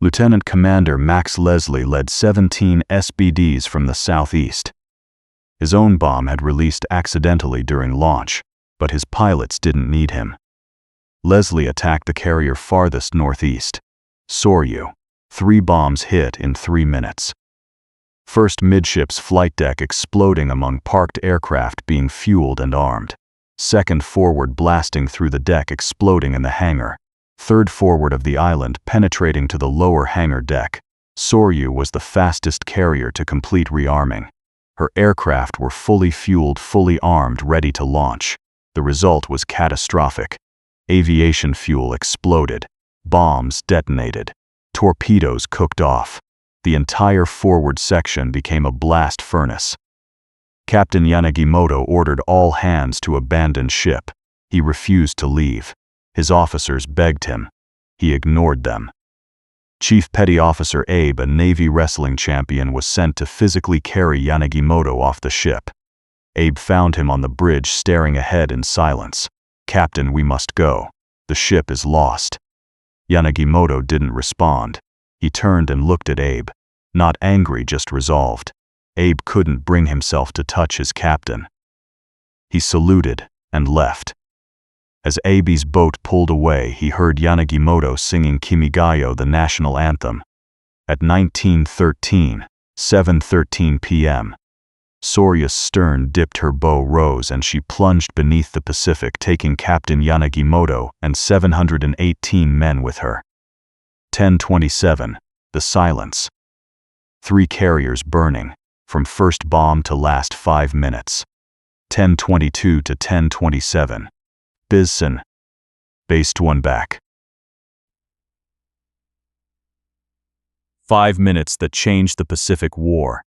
Lieutenant Commander Max Leslie led 17 SBDs from the southeast. His own bomb had released accidentally during launch, but his pilots didn't need him. Leslie attacked the carrier farthest northeast, Soryu. 3 bombs hit in 3 minutes. First midship's flight deck exploding among parked aircraft being fueled and armed. Second forward blasting through the deck exploding in the hangar. Third forward of the island penetrating to the lower hangar deck. Soryu was the fastest carrier to complete rearming. Her aircraft were fully fueled, fully armed, ready to launch. The result was catastrophic. Aviation fuel exploded. Bombs detonated. Torpedoes cooked off. The entire forward section became a blast furnace. Captain Yamamoto ordered all hands to abandon ship. He refused to leave. His officers begged him. He ignored them. Chief Petty Officer Abe, a Navy wrestling champion, was sent to physically carry Yamamoto off the ship. Abe found him on the bridge staring ahead in silence. "Captain, we must go. The ship is lost." Yamamoto didn't respond. He turned and looked at Abe. Not angry, just resolved. Abe couldn't bring himself to touch his captain. He saluted and left. As Abe's boat pulled away, he heard Yamamoto singing Kimigayo, the national anthem. At 7:13 p.m., Soryu's stern dipped, her bow rose, and she plunged beneath the Pacific, taking Captain Yamamoto and 718 men with her. 10:27, the silence. 3 carriers burning, from first bomb to last 5 minutes. 10:22 to 10:27. Bison. Based 1 back. 5 minutes that changed the Pacific War.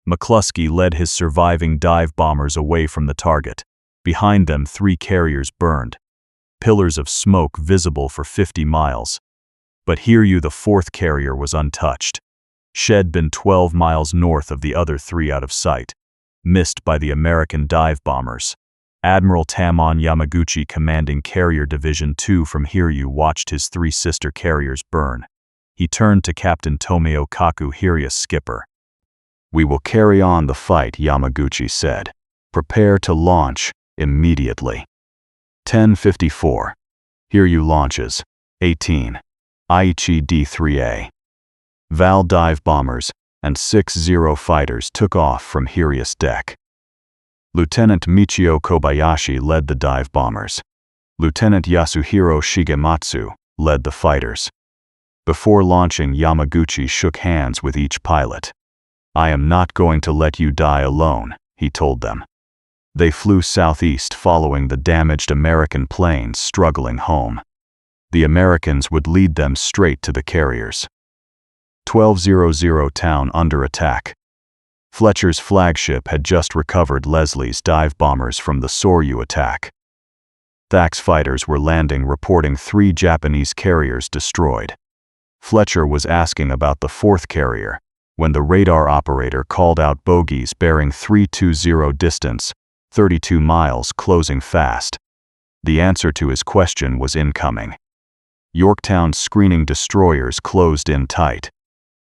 McCluskey led his surviving dive bombers away from the target. Behind them, 3 carriers burned. Pillars of smoke visible for 50 miles. But here the 4th carrier was untouched. She'd been 12 miles north of the other 3, out of sight, missed by the American dive bombers. Admiral Tamon Yamaguchi, commanding Carrier Division 2 from Hiryu, watched his 3 sister carriers burn. He turned to Captain Tomio Kaku, Hiryu's skipper. "We will carry on the fight," Yamaguchi said. "Prepare to launch immediately." 10:54. Hiryu launches. 18. Aichi D-3A. Val dive bombers and 60 fighters took off from Hiryu's deck. Lieutenant Michio Kobayashi led the dive bombers. Lieutenant Yasuhiro Shigematsu led the fighters. Before launching, Yamaguchi shook hands with each pilot. "I am not going to let you die alone," he told them. They flew southeast, following the damaged American planes struggling home. The Americans would lead them straight to the carriers. 12:00 town under attack. Fletcher's flagship had just recovered Leslie's dive bombers from the Soryu attack. THAC's fighters were landing, reporting 3 Japanese carriers destroyed. Fletcher was asking about the 4th carrier, when the radar operator called out bogies bearing 320 distance, 32 miles, closing fast. The answer to his question was incoming. Yorktown's screening destroyers closed in tight.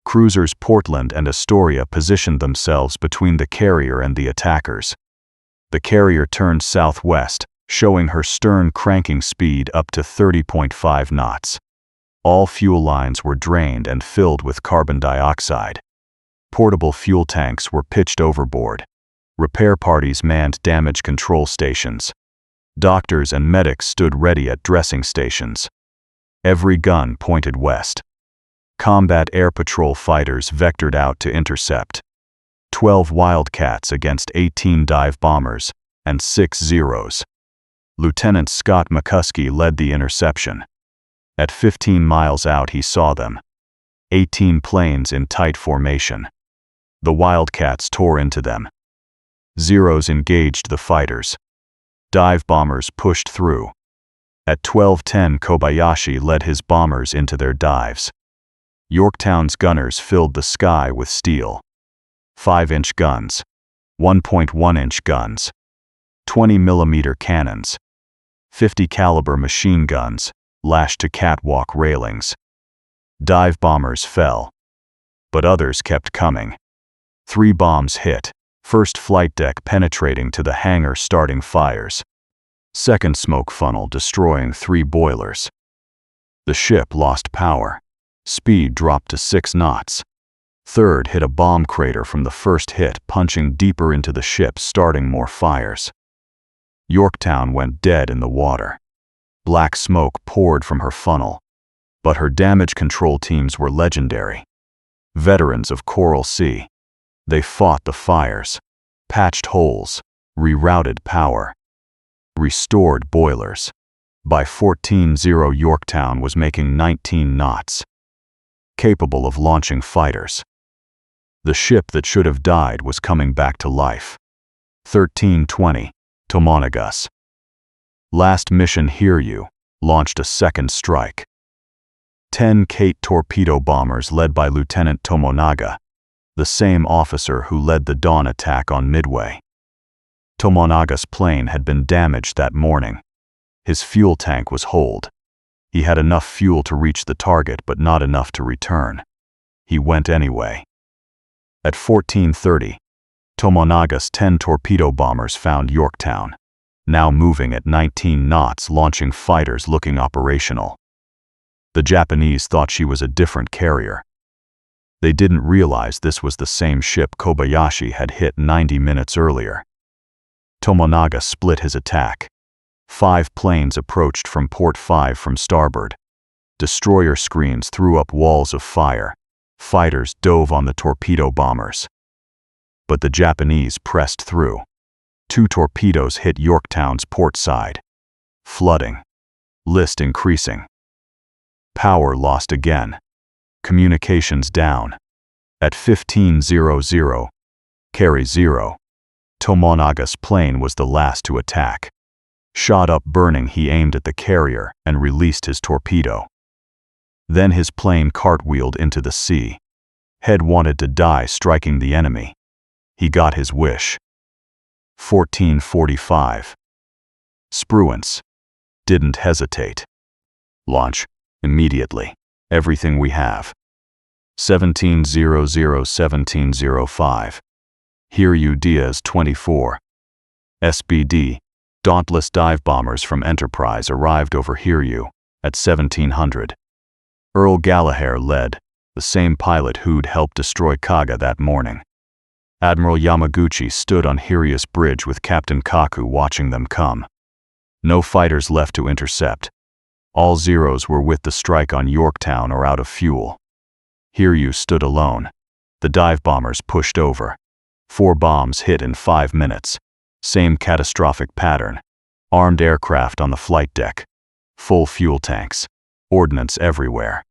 Cruisers Portland and Astoria positioned themselves between the carrier and the attackers. The carrier turned southwest, showing her stern cranking speed up to 30.5 knots. All fuel lines were drained and filled with carbon dioxide. Portable fuel tanks were pitched overboard. Repair parties manned damage control stations. Doctors and medics stood ready at dressing stations. Every gun pointed west. Combat air patrol fighters vectored out to intercept. 12 Wildcats against 18 dive bombers, and 6 Zeros. Lieutenant Scott McCluskey led the interception. At 15 miles out, he saw them. 18 planes in tight formation. The Wildcats tore into them. Zeros engaged the fighters. Dive bombers pushed through. At 12:10, Kobayashi led his bombers into their dives. Yorktown's gunners filled the sky with steel. 5-inch guns, 1.1-inch guns, 20mm cannons, 50 caliber machine guns lashed to catwalk railings. Dive bombers fell, but others kept coming. 3 bombs hit, first flight deck penetrating to the hangar, starting fires. Second smoke funnel destroying 3 boilers. The ship lost power. Speed dropped to 6 knots. Third hit a bomb crater from the first hit, punching deeper into the ship, starting more fires. Yorktown went dead in the water. Black smoke poured from her funnel, but her damage control teams were legendary. Veterans of Coral Sea. They fought the fires, patched holes, rerouted power, restored boilers. By 14-0, Yorktown was making 19 knots, capable of launching fighters. The ship that should have died was coming back to life. 1320, Tomonagas. Last mission, Hiryu launched a second strike. 10 Kate torpedo bombers led by Lieutenant Tomonaga, the same officer who led the dawn attack on Midway. Tomonaga's plane had been damaged that morning. His fuel tank was holed. He had enough fuel to reach the target, but not enough to return. He went anyway. At 14:30, Tomonaga's 10 torpedo bombers found Yorktown, now moving at 19 knots, launching fighters looking operational. The Japanese thought she was a different carrier. They didn't realize this was the same ship Kobayashi had hit 90 minutes earlier. Tomonaga split his attack. 5 planes approached from port 5 from starboard. Destroyer screens threw up walls of fire. Fighters dove on the torpedo bombers. But the Japanese pressed through. 2 torpedoes hit Yorktown's port side. Flooding. List increasing. Power lost again. Communications down. At 15:00, carry 0. Tomonaga's plane was the last to attack. Shot up burning, he aimed at the carrier and released his torpedo. Then his plane cartwheeled into the sea. Head wanted to die striking the enemy. He got his wish. 14:45. Spruance. Didn't hesitate. Launch. Immediately. Everything we have. 17:00, 17:05. Hiryu Diaz 24. SBD. Dauntless dive bombers from Enterprise arrived over Hiryu at 1700. Earl Gallagher led, the same pilot who'd helped destroy Kaga that morning. Admiral Yamaguchi stood on Hiryu's bridge with Captain Kaku watching them come. No fighters left to intercept. All Zeros were with the strike on Yorktown or out of fuel. Hiryu stood alone. The dive bombers pushed over. 4 bombs hit in 5 minutes. Same catastrophic pattern. Armed aircraft on the flight deck. Full fuel tanks. Ordnance everywhere.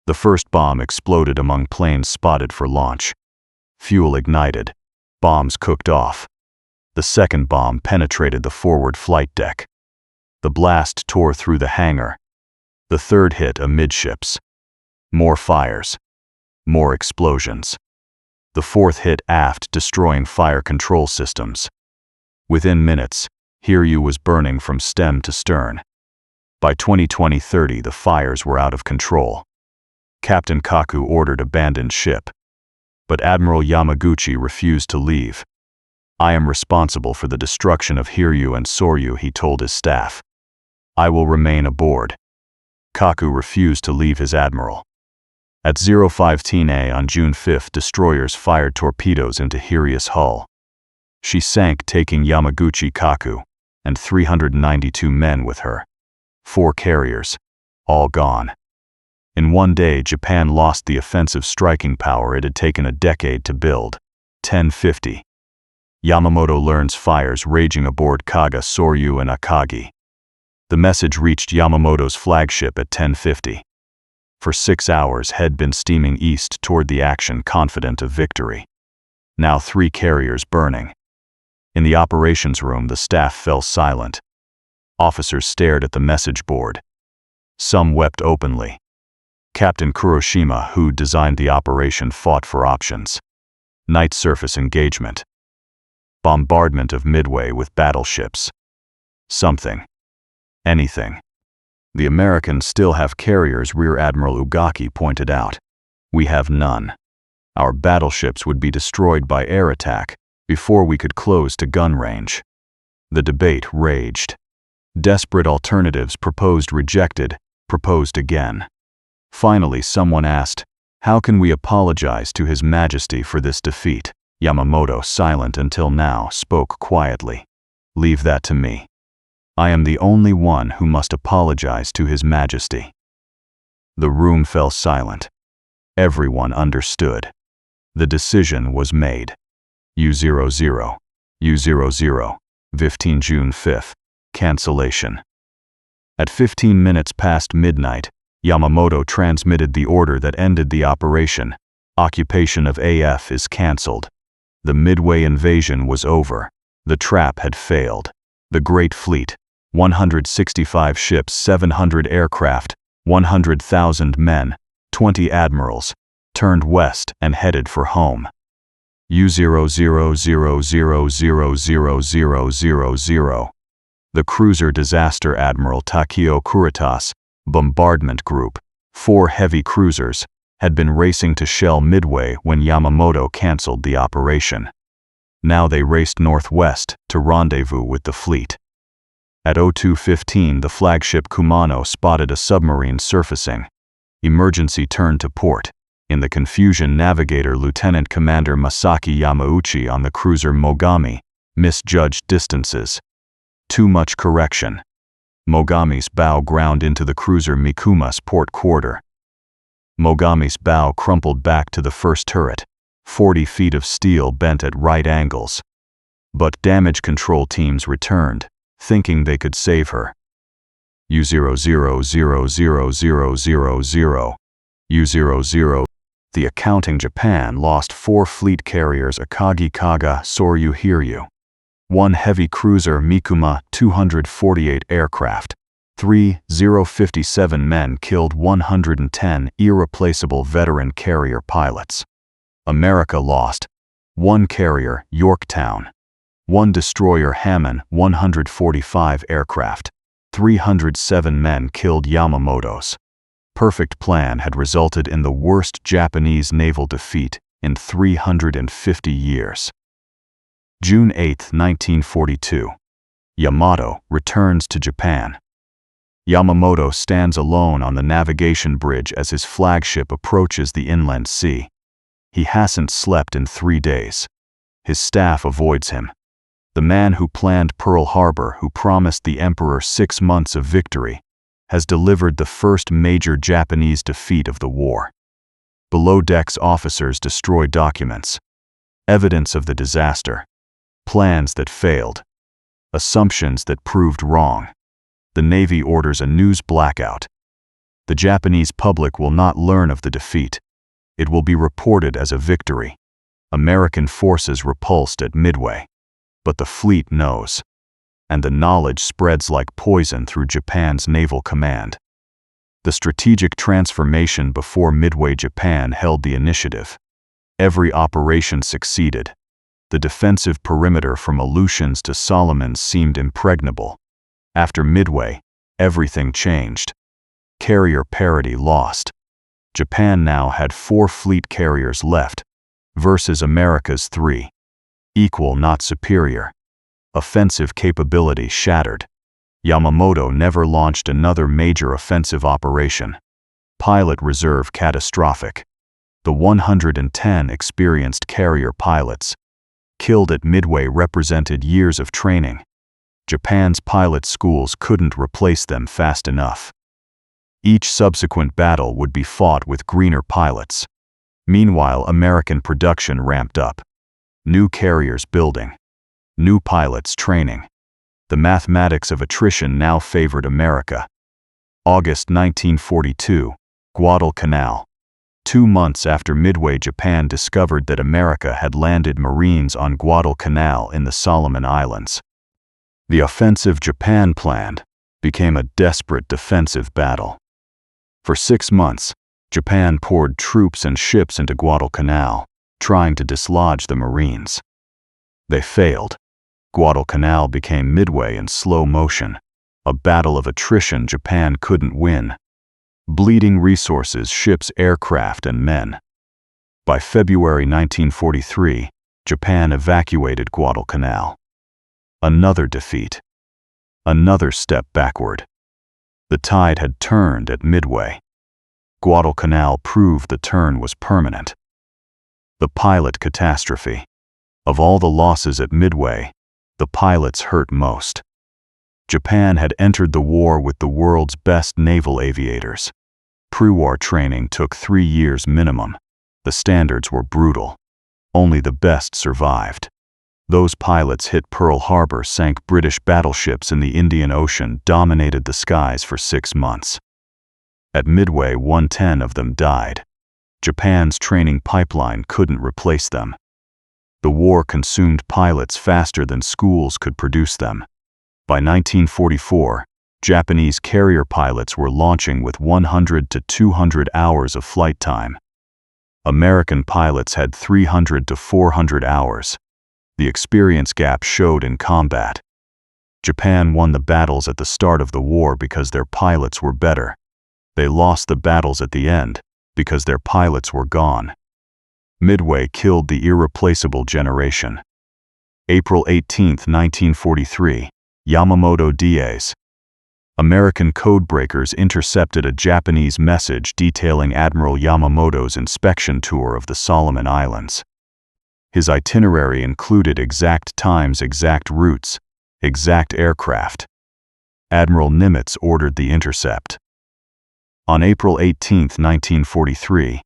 The first bomb exploded among planes spotted for launch. Fuel ignited. Bombs cooked off. The second bomb penetrated the forward flight deck. The blast tore through the hangar. The third hit amidships. More fires. More explosions. The fourth hit aft, destroying fire control systems. Within minutes, Hiryu was burning from stem to stern. By 2030, the fires were out of control. Captain Kaku ordered abandoned ship. But Admiral Yamaguchi refused to leave. "I am responsible for the destruction of Hiryu and Soryu," he told his staff. "I will remain aboard." Kaku refused to leave his admiral. At 05:10 on June 5, destroyers fired torpedoes into Hiryu's hull. She sank, taking Yamaguchi, Kaku, and 392 men with her. 4 carriers, all gone. In one day, Japan lost the offensive striking power it had taken a decade to build. 1050. Yamamoto learns fires raging aboard Kaga, Soryu, and Akagi. The message reached Yamamoto's flagship at 1050. For 6 hours, had been steaming east toward the action, confident of victory. Now 3 carriers burning. In the operations room, the staff fell silent. Officers stared at the message board. Some wept openly. Captain Kuroshima, who designed the operation, fought for options. Night surface engagement. Bombardment of Midway with battleships. Something. Anything. The Americans still have carriers, Rear Admiral Ugaki pointed out. We have none. Our battleships would be destroyed by air attack before we could close to gun range. The debate raged. Desperate alternatives proposed, rejected, proposed again. Finally, someone asked, "How can we apologize to His Majesty for this defeat?" Yamamoto, silent until now, spoke quietly. "Leave that to me. I am the only one who must apologize to His Majesty." The room fell silent. Everyone understood. The decision was made. U00, U00, 15 June 5, cancellation. At 15 minutes past midnight, Yamamoto transmitted the order that ended the operation. Occupation of AF is cancelled. The Midway invasion was over. The trap had failed. The Great Fleet, 165 ships, 700 aircraft, 100,000 men, 20 admirals, turned west and headed for home. U00000000. The cruiser disaster Admiral Takeo Kuritas, Bombardment Group, 4 heavy cruisers, had been racing to shell Midway when Yamamoto cancelled the operation. Now they raced northwest to rendezvous with the fleet. At 02:15, the flagship Kumano spotted a submarine surfacing. Emergency turned to port. In the confusion, navigator Lieutenant Commander Masaki Yamauchi on the cruiser Mogami misjudged distances. Too much correction. Mogami's bow ground into the cruiser Mikuma's port quarter. Mogami's bow crumpled back to the first turret. 40 feet of steel bent at right angles. But damage control teams returned, thinking they could save her. U00000000. U00. The accounting Japan lost 4 fleet carriers Akagi Kaga Soryu Hiryu. 1 heavy cruiser Mikuma, 248 aircraft. 3057 men killed, 110 irreplaceable veteran carrier pilots. America lost 1 carrier Yorktown. 1 destroyer Hammond, 145 aircraft. 307 men killed. Yamamoto's perfect plan had resulted in the worst Japanese naval defeat in 350 years. June 8, 1942. Yamato returns to Japan. Yamamoto stands alone on the navigation bridge as his flagship approaches the inland sea. He hasn't slept in 3 days. His staff avoids him. The man who planned Pearl Harbor, who promised the emperor 6 months of victory, has delivered the first major Japanese defeat of the war. Below decks, officers destroy documents. Evidence of the disaster. Plans that failed. Assumptions that proved wrong. The Navy orders a news blackout. The Japanese public will not learn of the defeat. It will be reported as a victory. American forces repulsed at Midway. But the fleet knows. And the knowledge spreads like poison through Japan's naval command. The strategic transformation before Midway, Japan held the initiative. Every operation succeeded. The defensive perimeter from Aleutians to Solomons seemed impregnable. After Midway, everything changed. Carrier parity lost. Japan now had 4 fleet carriers left, versus America's 3. Equal, not superior. Offensive capability shattered. Yamamoto never launched another major offensive operation. Pilot reserve catastrophic. The 110 experienced carrier pilots killed at Midway represented years of training. Japan's pilot schools couldn't replace them fast enough. Each subsequent battle would be fought with greener pilots. Meanwhile, American production ramped up. New carriers building. New pilots training. The mathematics of attrition now favored America. August 1942, Guadalcanal. 2 months after Midway, Japan discovered that America had landed Marines on Guadalcanal in the Solomon Islands. The offensive Japan planned became a desperate defensive battle. For 6 months, Japan poured troops and ships into Guadalcanal, trying to dislodge the Marines. They failed. Guadalcanal became Midway in slow motion. A battle of attrition Japan couldn't win. Bleeding resources, ships, aircraft, and men. By February 1943, Japan evacuated Guadalcanal. Another defeat. Another step backward. The tide had turned at Midway. Guadalcanal proved the turn was permanent. The pilot catastrophe. Of all the losses at Midway, the pilots hurt most. Japan had entered the war with the world's best naval aviators. Pre-war training took 3 years minimum. The standards were brutal. Only the best survived. Those pilots hit Pearl Harbor, sank British battleships in the Indian Ocean, dominated the skies for 6 months. At Midway, 110 of them died. Japan's training pipeline couldn't replace them. The war consumed pilots faster than schools could produce them. By 1944, Japanese carrier pilots were launching with 100 to 200 hours of flight time. American pilots had 300 to 400 hours. The experience gap showed in combat. Japan won the battles at the start of the war because their pilots were better. They lost the battles at the end because their pilots were gone. Midway killed the irreplaceable generation. April 18, 1943, Yamamoto Diaz. American codebreakers intercepted a Japanese message detailing Admiral Yamamoto's inspection tour of the Solomon Islands. His itinerary included exact times, exact routes, exact aircraft. Admiral Nimitz ordered the intercept. On April 18, 1943,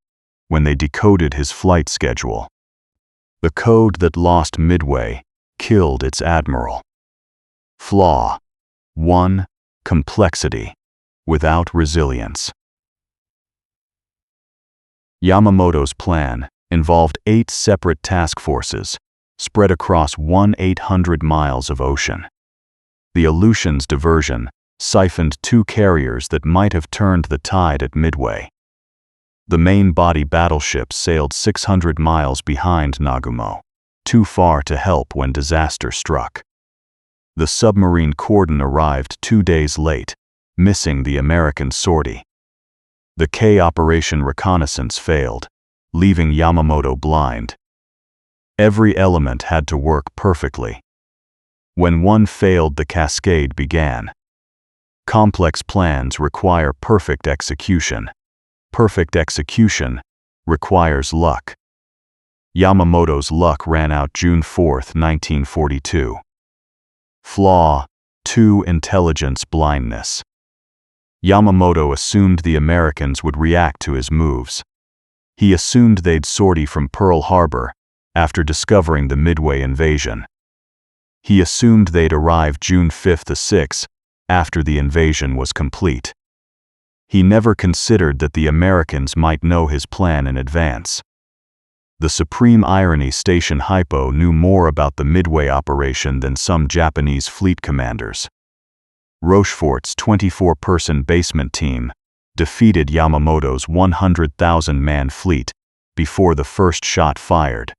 when they decoded his flight schedule, the code that lost Midway killed its admiral. Flaw 1. Complexity without resilience. Yamamoto's plan involved 8 separate task forces spread across 1,800 miles of ocean. The Aleutians diversion siphoned 2 carriers that might have turned the tide at Midway. The main body battleships sailed 600 miles behind Nagumo, too far to help when disaster struck. The submarine cordon arrived 2 days late, missing the American sortie. The K Operation reconnaissance failed, leaving Yamamoto blind. Every element had to work perfectly. When one failed, the cascade began. Complex plans require perfect execution. Perfect execution requires luck. Yamamoto's luck ran out June 4, 1942. Flaw 2. Intelligence blindness. Yamamoto assumed the Americans would react to his moves. He assumed they'd sortie from Pearl Harbor after discovering the Midway invasion. He assumed they'd arrive June 5 to 6 after the invasion was complete. He never considered that the Americans might know his plan in advance. The supreme irony, Station Hypo knew more about the Midway operation than some Japanese fleet commanders. Rochefort's 24-person basement team defeated Yamamoto's 100,000-man fleet before the first shot fired.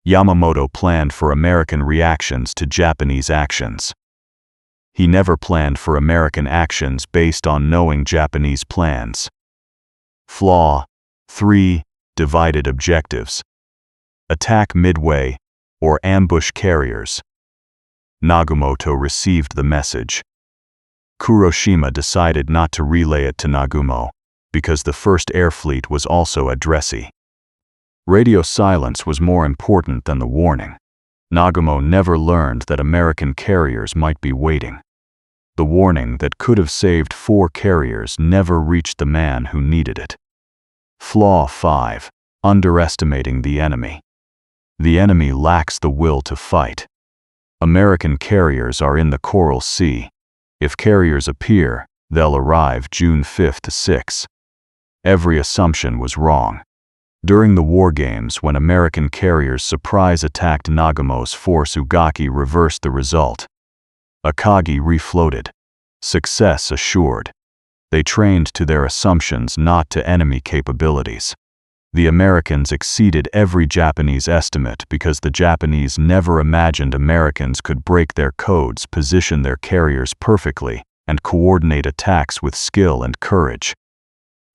Yamamoto planned for American reactions to Japanese actions. He never planned for American actions based on knowing Japanese plans. Flaw 3. Divided objectives. Attack Midway or ambush carriers. Nagumoto received the message. Kuroshima decided not to relay it to Nagumo because the First Air Fleet was also at Dressie. Radio silence was more important than the warning. Nagumo never learned that American carriers might be waiting. The warning that could have saved 4 carriers never reached the man who needed it. Flaw 5. Underestimating the enemy. The enemy lacks the will to fight. American carriers are in the Coral Sea. If carriers appear, they'll arrive June 5 to 6. Every assumption was wrong. During the war games, when American carriers surprise attacked Nagumo's force, Ugaki reversed the result. Akagi refloated. Success assured. They trained to their assumptions, not to enemy capabilities. The Americans exceeded every Japanese estimate because the Japanese never imagined Americans could break their codes, position their carriers perfectly, and coordinate attacks with skill and courage.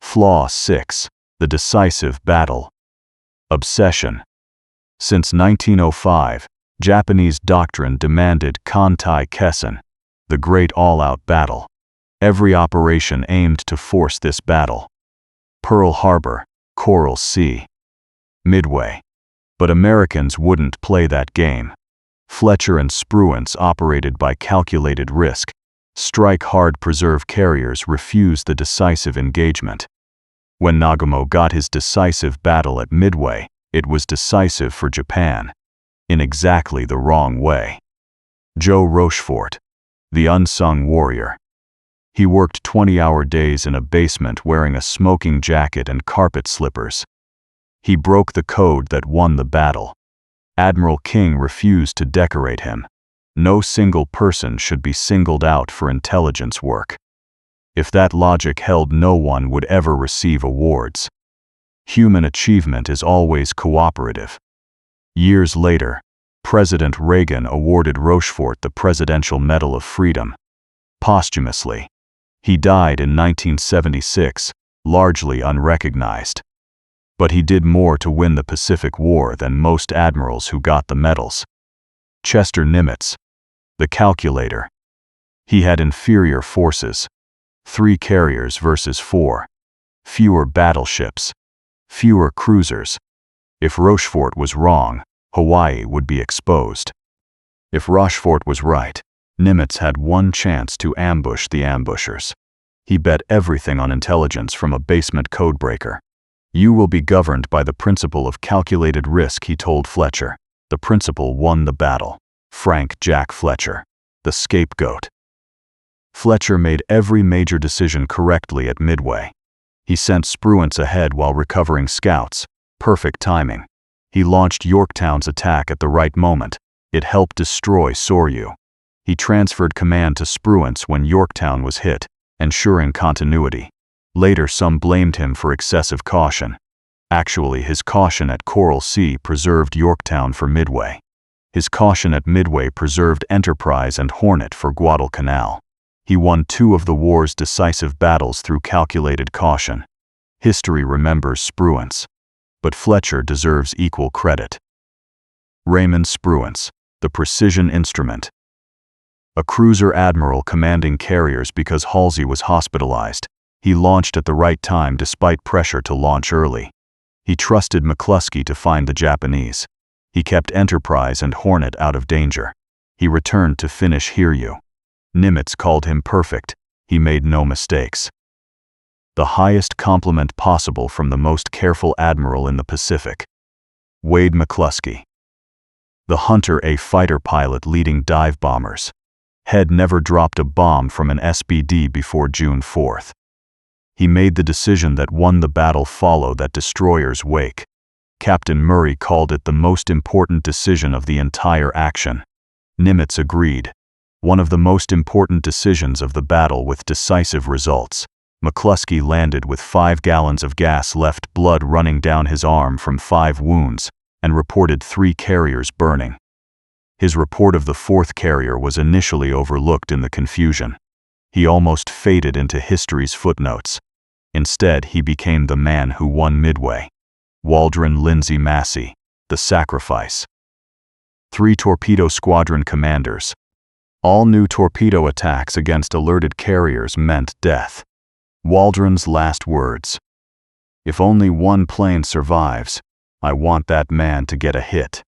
Flaw 6. The decisive battle. Obsession. Since 1905, Japanese doctrine demanded Kantai Kessen, the great all-out battle. Every operation aimed to force this battle. Pearl Harbor, Coral Sea, Midway. But Americans wouldn't play that game. Fletcher and Spruance operated by calculated risk. Strike hard, preserve carriers, refuse the decisive engagement. When Nagumo got his decisive battle at Midway, it was decisive for Japan. In exactly the wrong way. Joe Rochefort, the unsung warrior. He worked 20-hour days in a basement wearing a smoking jacket and carpet slippers. He broke the code that won the battle. Admiral King refused to decorate him. No single person should be singled out for intelligence work. If that logic held, no one would ever receive awards. Human achievement is always cooperative. Years later, President Reagan awarded Rochefort the Presidential Medal of Freedom. Posthumously. He died in 1976, largely unrecognized. But he did more to win the Pacific War than most admirals who got the medals. Chester Nimitz, the calculator. He had inferior forces. 3 carriers versus 4. Fewer battleships. Fewer cruisers. If Rochefort was wrong, Hawaii would be exposed. If Rochefort was right, Nimitz had one chance to ambush the ambushers. He bet everything on intelligence from a basement codebreaker. You will be governed by the principle of calculated risk, he told Fletcher. The principle won the battle. Frank Jack Fletcher, the scapegoat. Fletcher made every major decision correctly at Midway. He sent Spruance ahead while recovering scouts. Perfect timing. He launched Yorktown's attack at the right moment. It helped destroy Soryu. He transferred command to Spruance when Yorktown was hit, ensuring continuity. Later, some blamed him for excessive caution. Actually, his caution at Coral Sea preserved Yorktown for Midway. His caution at Midway preserved Enterprise and Hornet for Guadalcanal. He won 2 of the war's decisive battles through calculated caution. History remembers Spruance. But Fletcher deserves equal credit. Raymond Spruance, the precision instrument. A cruiser admiral commanding carriers because Halsey was hospitalized. He launched at the right time despite pressure to launch early. He trusted McCluskey to find the Japanese. He kept Enterprise and Hornet out of danger. He returned to finish Hiryu. Nimitz called him perfect. He made no mistakes. The highest compliment possible from the most careful admiral in the Pacific. Wade McCluskey. The Hunter A fighter pilot leading dive bombers. Had never dropped a bomb from an SBD before June 4th. He made the decision that won the battle. Follow that destroyer's wake. Captain Murray called it the most important decision of the entire action. Nimitz agreed. One of the most important decisions of the battle with decisive results. McCluskey landed with 5 gallons of gas left, blood running down his arm from 5 wounds, and reported 3 carriers burning. His report of the 4th carrier was initially overlooked in the confusion. He almost faded into history's footnotes. Instead, he became the man who won Midway. Waldron Lindsay Massey, the sacrifice. 3 torpedo squadron commanders. All new torpedo attacks against alerted carriers meant death. Waldron's last words. If only one plane survives, I want that man to get a hit.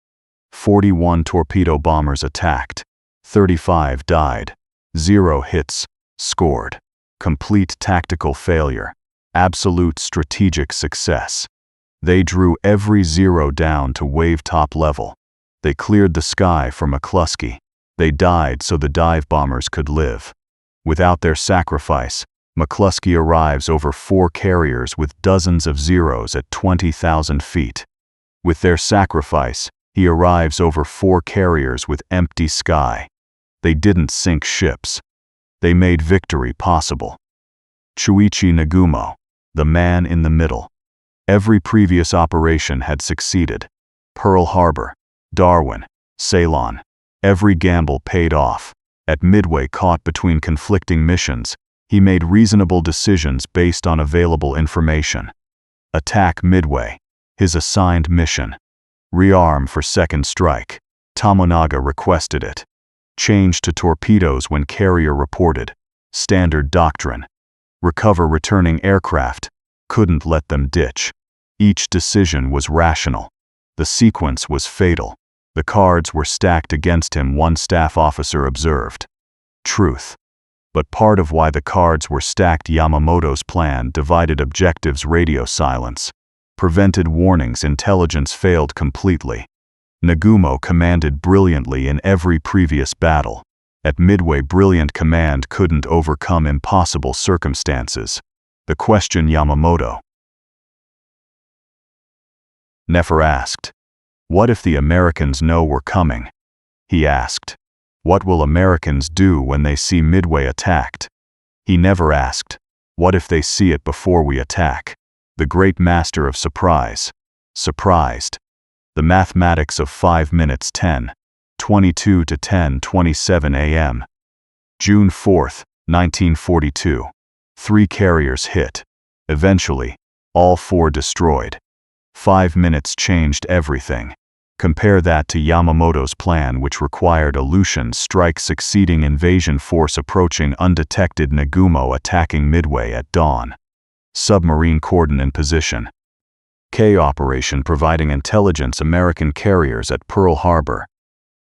41 torpedo bombers attacked. 35 died. 0 hits scored. Complete tactical failure. Absolute strategic success. They drew every 0 down to wave top level. They cleared the sky for McCluskey. They died so the dive bombers could live. Without their sacrifice, McCluskey arrives over 4 carriers with dozens of zeros at 20,000 feet. With their sacrifice, he arrives over 4 carriers with empty sky. They didn't sink ships. They made victory possible. Chuichi Nagumo, the man in the middle. Every previous operation had succeeded. Pearl Harbor, Darwin, Ceylon. Every gamble paid off. At Midway, caught between conflicting missions, he made reasonable decisions based on available information. Attack Midway, his assigned mission. Rearm for second strike. Tomonaga requested it. Change to torpedoes when carrier reported. Standard doctrine. Recover returning aircraft. Couldn't let them ditch. Each decision was rational. The sequence was fatal. The cards were stacked against him, one staff officer observed. Truth. But part of why the cards were stacked, Yamamoto's plan divided objectives, radio silence, prevented warnings, intelligence failed completely. Nagumo commanded brilliantly in every previous battle. At Midway, brilliant command couldn't overcome impossible circumstances. The question Yamamoto never asked. What if the Americans know we're coming? He asked. What will Americans do when they see Midway attacked? He never asked. What if they see it before we attack? The great master of surprise. Surprised. The mathematics of 5 minutes 10:22 to 10:27 a.m. June 4, 1942. 3 carriers hit. Eventually, all 4 destroyed. 5 minutes changed everything. Compare that to Yamamoto's plan, which required Aleutian strike succeeding, invasion force approaching undetected, Nagumo attacking Midway at dawn. Submarine cordon in position. K operation providing intelligence, American carriers at Pearl Harbor.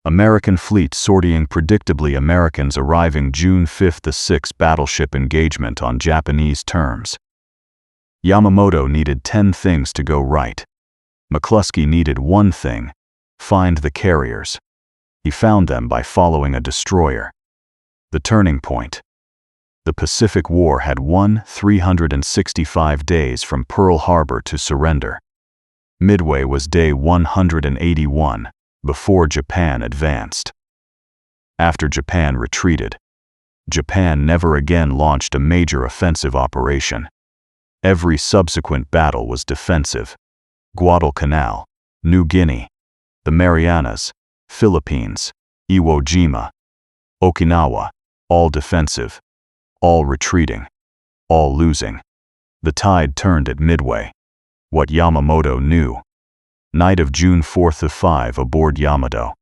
American fleet sortying predictably, Americans arriving June 5, the 6 battleship engagement on Japanese terms. Yamamoto needed 10 things to go right. McCluskey needed one thing: find the carriers. He found them by following a destroyer. The turning point. The Pacific War had won 365 days from Pearl Harbor to surrender. Midway was day 181, before Japan advanced. After Japan retreated, Japan never again launched a major offensive operation. Every subsequent battle was defensive. Guadalcanal, New Guinea, the Marianas, Philippines, Iwo Jima, Okinawa, all defensive, all retreating, all losing. The tide turned at Midway. What Yamamoto knew. Night of June 4th of 5 aboard Yamato.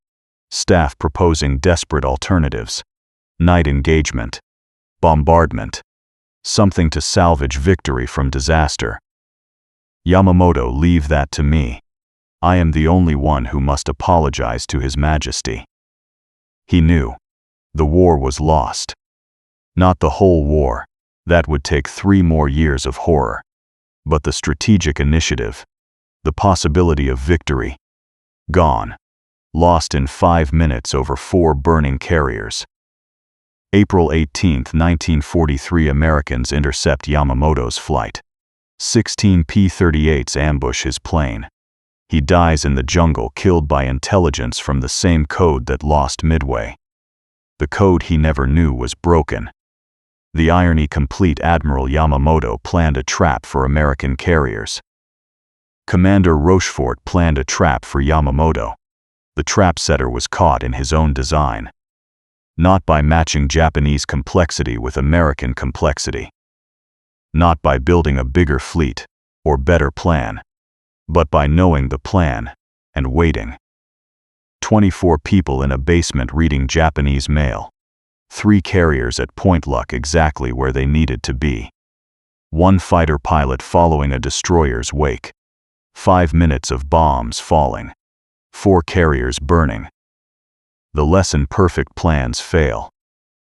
Staff proposing desperate alternatives. Night engagement. Bombardment. Something to salvage victory from disaster. Yamamoto, leave that to me. I am the only one who must apologize to His Majesty. He knew. The war was lost. Not the whole war. That would take 3 more years of horror. But the strategic initiative. The possibility of victory. Gone. Lost in 5 minutes over 4 burning carriers. April 18, 1943, Americans intercept Yamamoto's flight. 16 P-38s ambush his plane. He dies in the jungle, killed by intelligence from the same code that lost Midway. The code he never knew was broken. The irony complete, Admiral Yamamoto planned a trap for American carriers. Commander Rochefort planned a trap for Yamamoto. The trap setter was caught in his own design. Not by matching Japanese complexity with American complexity. Not by building a bigger fleet, or better plan, but by knowing the plan, and waiting. 24 people in a basement reading Japanese mail. 3 carriers at point luck exactly where they needed to be. 1 fighter pilot following a destroyer's wake. 5 minutes of bombs falling. 4 carriers burning. The lesson: perfect plans fail.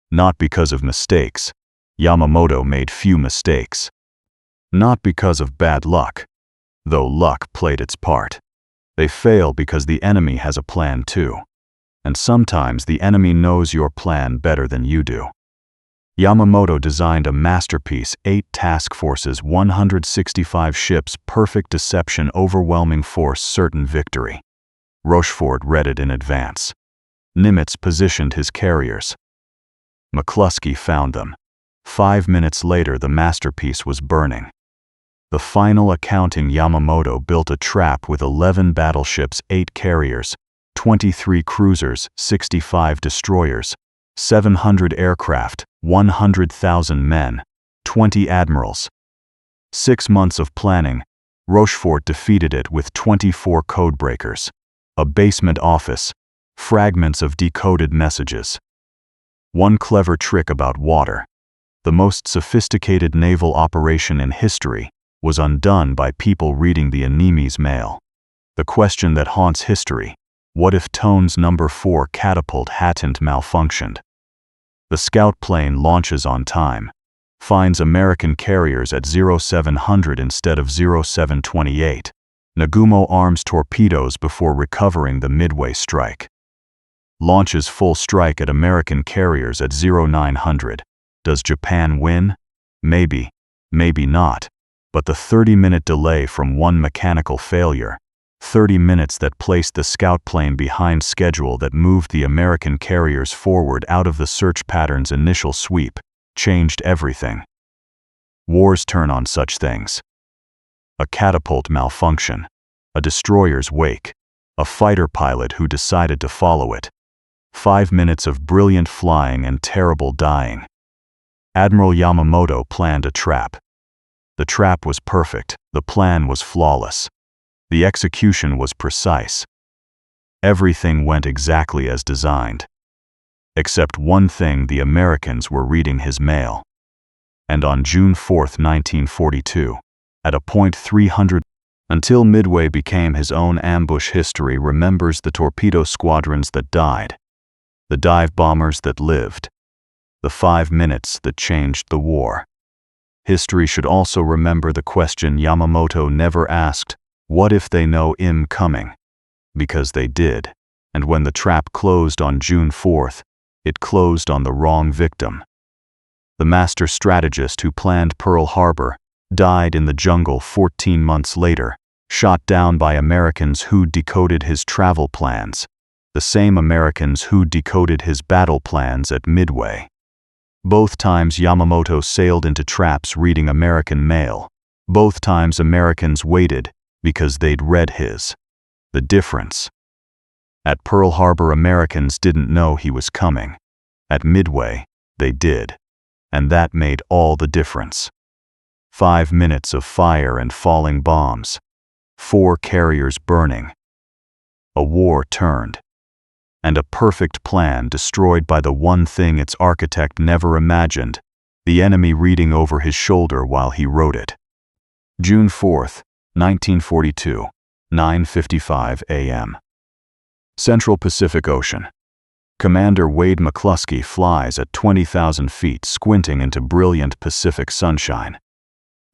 Not because of mistakes. Yamamoto made few mistakes. Not because of bad luck, though luck played its part. They fail because the enemy has a plan too. And sometimes the enemy knows your plan better than you do. Yamamoto designed a masterpiece: 8 task forces, 165 ships, perfect deception, overwhelming force, certain victory. Rochefort read it in advance. Nimitz positioned his carriers. McCluskey found them. 5 minutes later, the masterpiece was burning. The final accounting: Yamamoto built a trap with 11 battleships, 8 carriers, 23 cruisers, 65 destroyers, 700 aircraft, 100,000 men, 20 admirals. 6 months of planning, Rochefort defeated it with 24 codebreakers, a basement office, fragments of decoded messages. One clever trick about water: the most sophisticated naval operation in history was undone by people reading the enemy's mail. The question that haunts history: what if Tone's No. 4 catapult hadn't malfunctioned? The scout plane launches on time, finds American carriers at 0700 instead of 0728. Nagumo arms torpedoes before recovering the Midway strike. Launches full strike at American carriers at 0900. Does Japan win? Maybe, maybe not. But the 30-minute delay from one mechanical failure, 30 minutes that placed the scout plane behind schedule, that moved the American carriers forward out of the search pattern's initial sweep, changed everything. Wars turn on such things. A catapult malfunction, a destroyer's wake, a fighter pilot who decided to follow it. 5 minutes of brilliant flying and terrible dying. Admiral Yamamoto planned a trap. The trap was perfect, the plan was flawless. The execution was precise. Everything went exactly as designed. Except one thing: the Americans were reading his mail. And on June 4, 1942, at a point 300, until Midway became his own ambush, history remembers the torpedo squadrons that died, the dive bombers that lived, the 5 minutes that changed the war. History should also remember the question Yamamoto never asked: what if they know I'm coming? Because they did, and when the trap closed on June 4th, it closed on the wrong victim. The master strategist who planned Pearl Harbor died in the jungle 14 months later, shot down by Americans who decoded his travel plans, the same Americans who decoded his battle plans at Midway. Both times Yamamoto sailed into traps reading American mail. Both times Americans waited because they'd read his. The difference: at Pearl Harbor, Americans didn't know he was coming. At Midway, they did. And that made all the difference. 5 minutes of fire and falling bombs. 4 carriers burning. A war turned. And a perfect plan destroyed by the one thing its architect never imagined: the enemy reading over his shoulder while he wrote it. June 4, 1942, 9:55 a.m. Central Pacific Ocean. Commander Wade McCluskey flies at 20,000 feet, squinting into brilliant Pacific sunshine.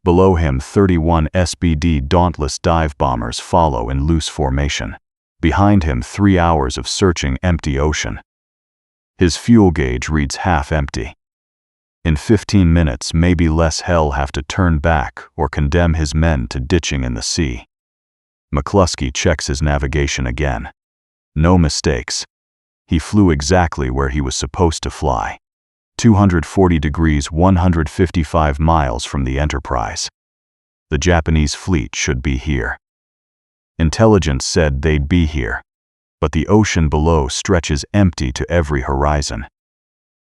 Below him, 31 SBD Dauntless dive bombers follow in loose formation. Behind him, 3 hours of searching empty ocean. His fuel gauge reads half empty. In 15 minutes, maybe less, he'll have to turn back or condemn his men to ditching in the sea. McCluskey checks his navigation again. No mistakes. He flew exactly where he was supposed to fly. 240 degrees, 155 miles from the Enterprise. The Japanese fleet should be here. Intelligence said they'd be here, but the ocean below stretches empty to every horizon.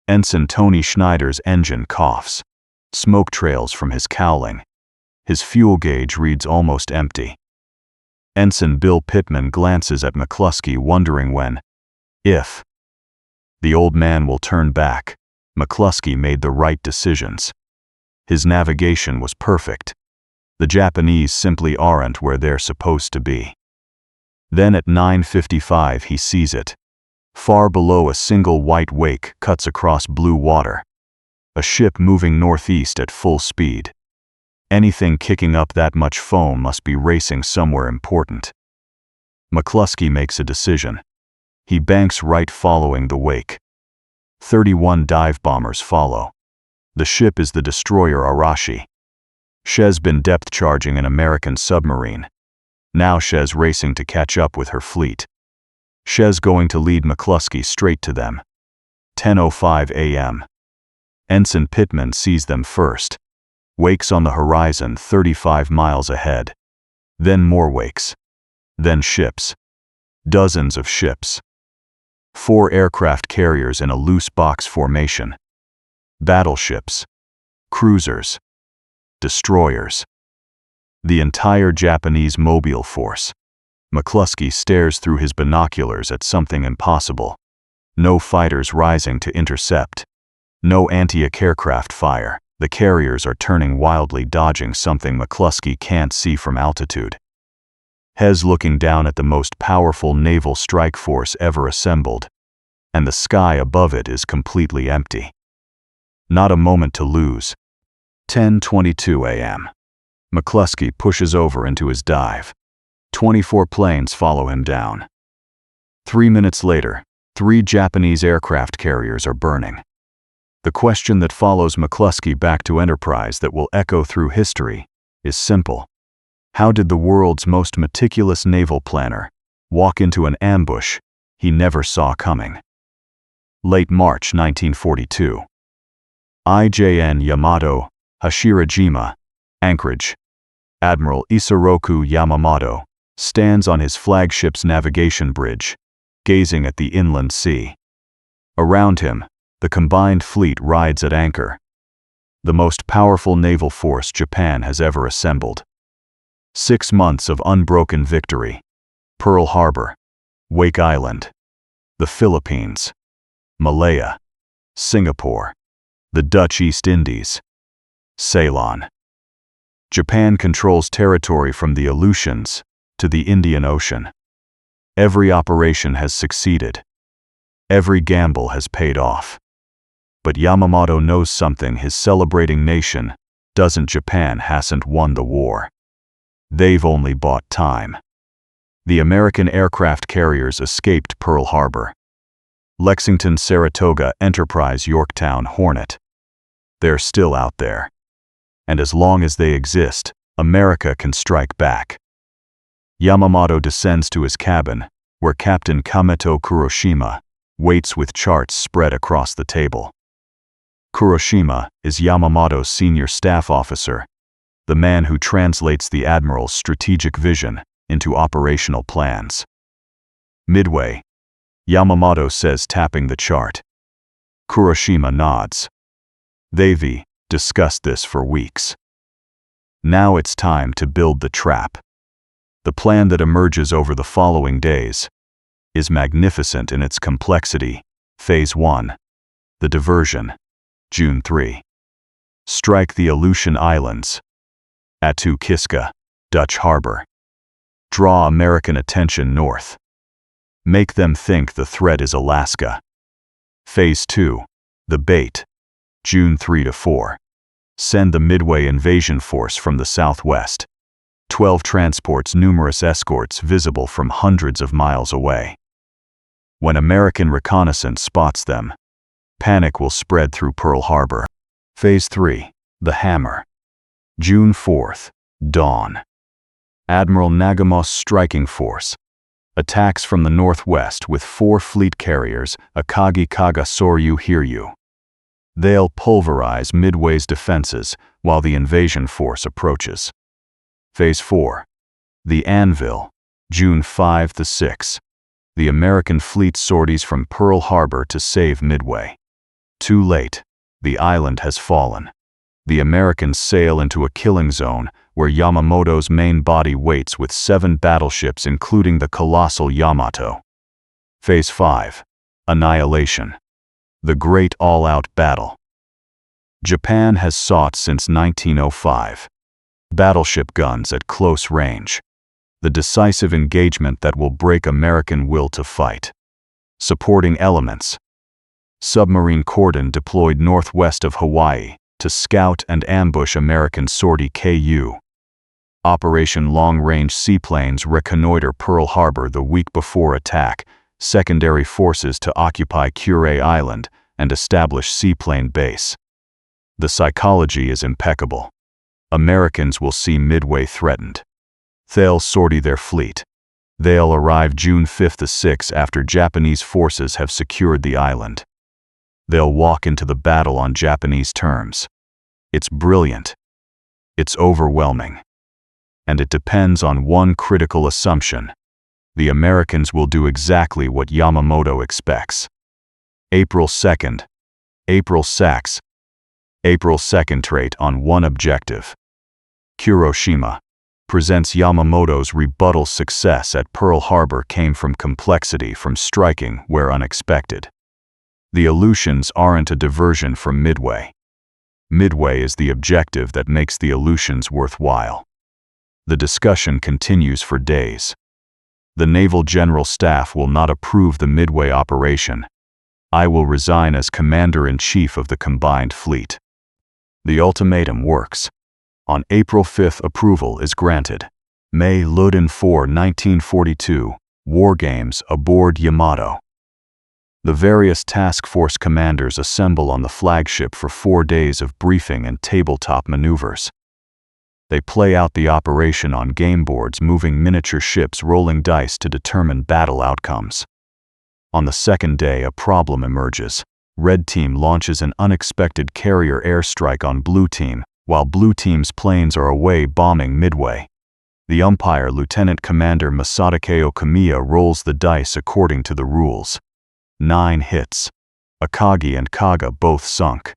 Ensign Tony Schneider's engine coughs. Smoke trails from his cowling. His fuel gauge reads almost empty. Ensign Bill Pittman glances at McCluskey, wondering when, if, the old man will turn back. McCluskey made the right decisions. His navigation was perfect. The Japanese simply aren't where they're supposed to be. Then at 9:55 he sees it. Far below, a single white wake cuts across blue water. A ship moving northeast at full speed. Anything kicking up that much foam must be racing somewhere important. McCluskey makes a decision. He banks right, following the wake. 31 dive bombers follow. The ship is the destroyer Arashi. She's been depth charging an American submarine. Now she's racing to catch up with her fleet. She's going to lead McCluskey straight to them. 10:05 a.m. Ensign Pittman sees them first. Wakes on the horizon 35 miles ahead. Then more wakes. Then ships. Dozens of ships. 4 aircraft carriers in a loose box formation. Battleships. Cruisers. Destroyers. The entire Japanese mobile force. McCluskey stares through his binoculars at something impossible. No fighters rising to intercept. No anti-aircraft fire. The carriers are turning wildly, dodging something McCluskey can't see from altitude. Hez looking down at the most powerful naval strike force ever assembled, and the sky above it is completely empty. Not a moment to lose. 10:22 a.m. McCluskey pushes over into his dive. 24 planes follow him down. 3 minutes later, 3 Japanese aircraft carriers are burning. The question that follows McCluskey back to Enterprise that will echo through history is simple. How did the world's most meticulous naval planner walk into an ambush he never saw coming? Late March 1942. IJN Yamato, Hashirajima, Anchorage. Admiral Isoroku Yamamoto stands on his flagship's navigation bridge, gazing at the inland sea. Around him, the combined fleet rides at anchor. The most powerful naval force Japan has ever assembled. 6 months of unbroken victory. Pearl Harbor, Wake Island, the Philippines, Malaya, Singapore, the Dutch East Indies, Ceylon. Japan controls territory from the Aleutians to the Indian Ocean. Every operation has succeeded. Every gamble has paid off. But Yamamoto knows something his celebrating nation doesn't. Japan hasn't won the war. They've only bought time. The American aircraft carriers escaped Pearl Harbor. Lexington, Saratoga, Enterprise, Yorktown, Hornet. They're still out there. And as long as they exist, America can strike back. Yamamoto descends to his cabin, where Captain Kameto Kuroshima waits with charts spread across the table. Kuroshima is Yamamoto's senior staff officer, the man who translates the Admiral's strategic vision into operational plans. Midway, Yamamoto says, tapping the chart. Kuroshima nods. They've discussed this for weeks. Now it's time to build the trap. The plan that emerges over the following days is magnificent in its complexity. Phase 1. The diversion. June 3. Strike the Aleutian Islands. Atu Kiska, Dutch Harbor. Draw American attention north. Make them think the threat is Alaska. Phase 2. The bait. June 3 to 4. Send the Midway invasion force from the southwest. 12 transports, numerous escorts visible from hundreds of miles away. When American reconnaissance spots them, panic will spread through Pearl Harbor. Phase 3. The Hammer. June 4th, dawn. Admiral Nagamo's striking force attacks from the northwest with 4 fleet carriers, Akagi Kaga Soryu Hiryu. They'll pulverize Midway's defenses while the invasion force approaches. Phase 4. The Anvil. June 5 to 6. The American fleet sorties from Pearl Harbor to save Midway. Too late. The island has fallen. The Americans sail into a killing zone where Yamamoto's main body waits with 7 battleships, including the colossal Yamato. Phase 5. Annihilation. The great all-out battle. Japan has sought since 1905. Battleship guns at close range. The decisive engagement that will break American will to fight. Supporting elements. Submarine cordon deployed northwest of Hawaii to scout and ambush American sortie KU. Operation Long-Range Seaplanes reconnoiter Pearl Harbor the week before attack. Secondary forces to occupy Kure Island and establish seaplane base. The psychology is impeccable. Americans will see Midway threatened. They'll sortie their fleet. They'll arrive June 5 to 6 after Japanese forces have secured the island. They'll walk into the battle on Japanese terms. It's brilliant. It's overwhelming. And it depends on one critical assumption. The Americans will do exactly what Yamamoto expects. April 2nd. April Sachs. April 2nd trait on one objective. Kuroshima presents Yamamoto's rebuttal success at Pearl Harbor came from complexity from striking where unexpected. The Aleutians aren't a diversion from Midway. Midway is the objective that makes the Aleutians worthwhile. The discussion continues for days. The Naval General Staff will not approve the Midway operation. I will resign as Commander-in-Chief of the combined fleet. The ultimatum works. On April 5th, approval is granted. May Luden 4, 1942, War Games aboard Yamato. The various task force commanders assemble on the flagship for 4 days of briefing and tabletop maneuvers. They play out the operation on game boards, moving miniature ships, rolling dice to determine battle outcomes. On the second day, a problem emerges. Red Team launches an unexpected carrier airstrike on Blue Team, while Blue Team's planes are away bombing Midway. The umpire, Lieutenant Commander Masatake Okamiya, rolls the dice according to the rules. 9 hits. Akagi and Kaga both sunk.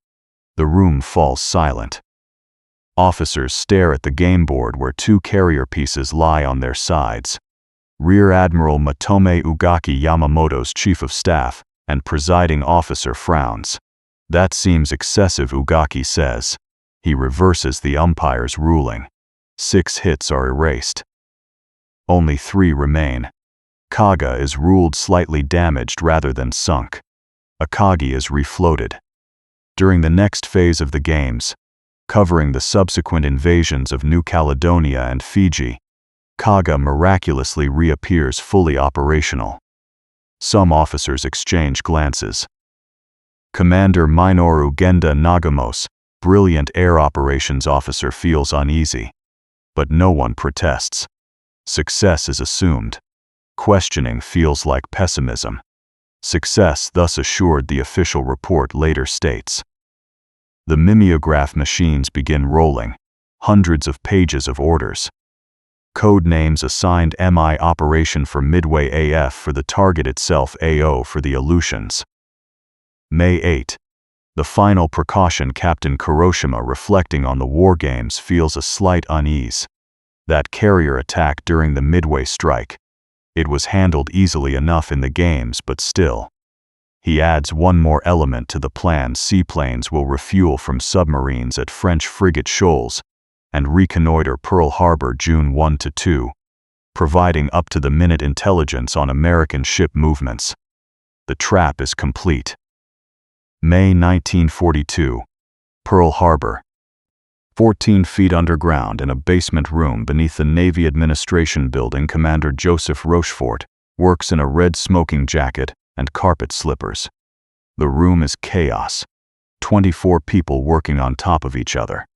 The room falls silent. Officers stare at the game board where 2 carrier pieces lie on their sides. Rear Admiral Matome Ugaki, Yamamoto's Chief of Staff and presiding officer, frowns. That seems excessive, Ugaki says. He reverses the umpire's ruling. 6 hits are erased. Only 3 remain. Kaga is ruled slightly damaged rather than sunk. Akagi is refloated. During the next phase of the games, covering the subsequent invasions of New Caledonia and Fiji, Kaga miraculously reappears fully operational. Some officers exchange glances. Commander Minoru Genda Nagamos, brilliant air operations officer, feels uneasy. But no one protests. Success is assumed. Questioning feels like pessimism. Success thus assured, the official report later states. The mimeograph machines begin rolling. Hundreds of pages of orders. Code names assigned: MI operation for Midway, AF for the target itself, AO for the Aleutians. May 8. The final precaution. Captain Kuroshima, reflecting on the war games, feels a slight unease. That carrier attack during the Midway strike. It was handled easily enough in the games, but still. He adds one more element to the plan. Seaplanes will refuel from submarines at French frigate shoals and reconnoiter Pearl Harbor June 1–2, providing up-to-the-minute intelligence on American ship movements. The trap is complete. May 1942. Pearl Harbor. 14 feet underground in a basement room beneath the Navy Administration Building, Commander Joseph Rochefort works in a red smoking jacket and carpet slippers. The room is chaos. 24 people working on top of each other.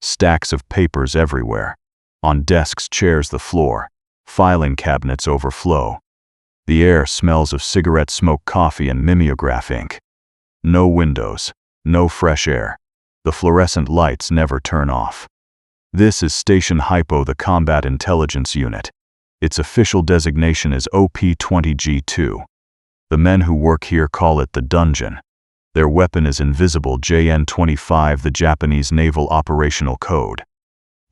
Stacks of papers everywhere. On desks, chairs, the floor. Filing cabinets overflow. The air smells of cigarette smoke, coffee, and mimeograph ink. No windows, no fresh air. The fluorescent lights never turn off. This is Station Hypo, the Combat Intelligence Unit. Its official designation is OP-20G2. The men who work here call it the dungeon. Their weapon is invisible JN-25, the Japanese Naval Operational Code.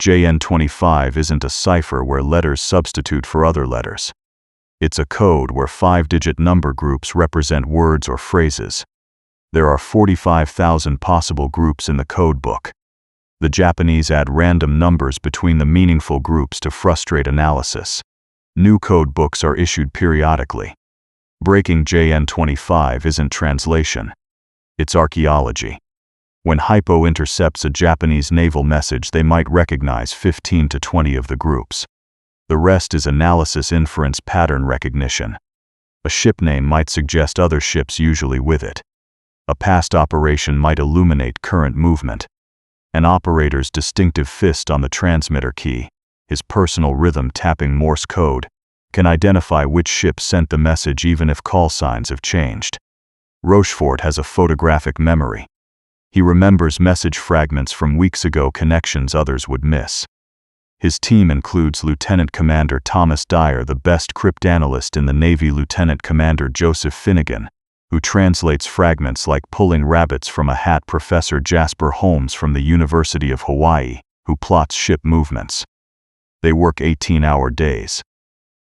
JN-25 isn't a cipher where letters substitute for other letters. It's a code where 5-digit number groups represent words or phrases. There are 45,000 possible groups in the code book. The Japanese add random numbers between the meaningful groups to frustrate analysis. New code books are issued periodically. Breaking JN-25 isn't translation. It's archaeology. When Hypo intercepts a Japanese naval message, they might recognize 15 to 20 of the groups. The rest is analysis, inference, pattern recognition. A ship name might suggest other ships, usually with it. A past operation might illuminate current movement. An operator's distinctive fist on the transmitter key, his personal rhythm tapping Morse code, can identify which ship sent the message even if call signs have changed. Rochefort has a photographic memory. He remembers message fragments from weeks ago, connections others would miss. His team includes Lieutenant Commander Thomas Dyer, the best cryptanalyst in the Navy, Lieutenant Commander Joseph Finnegan, who translates fragments like pulling rabbits from a hat, Professor Jasper Holmes from the University of Hawaii, who plots ship movements. They work 18-hour days.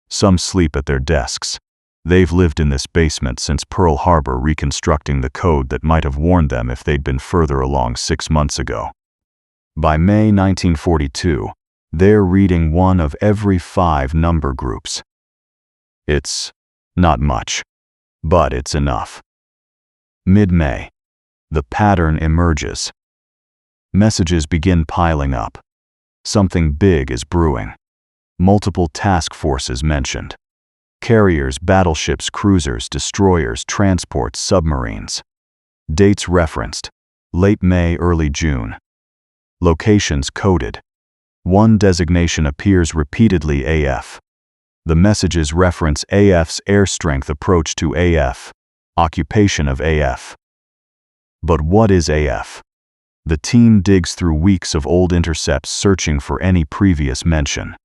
Some sleep at their desks. They've lived in this basement since Pearl Harbor, reconstructing the code that might have warned them if they'd been further along 6 months ago. By May 1942, they're reading 1 of every 5 number groups. It's not much, but it's enough. Mid-May. The pattern emerges. Messages begin piling up. Something big is brewing. Multiple task forces mentioned. Carriers, battleships, cruisers, destroyers, transports, submarines. Dates referenced: late May, early June. Locations coded. One designation appears repeatedly: AF. The messages reference AF's air strength approach to AF, occupation of AF. But what is AF? The team digs through weeks of old intercepts searching for any previous mention.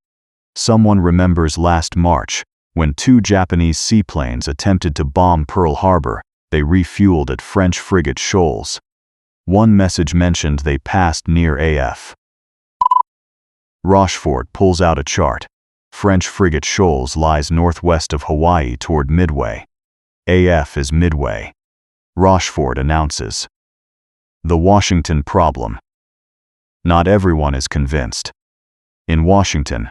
Someone remembers last March, when 2 Japanese seaplanes attempted to bomb Pearl Harbor. They refueled at French frigate shoals. One message mentioned they passed near AF. Rochefort pulls out a chart. French frigate shoals lies northwest of Hawaii toward Midway. AF is Midway. Rochefort announces. The Washington problem. Not everyone is convinced. In Washington,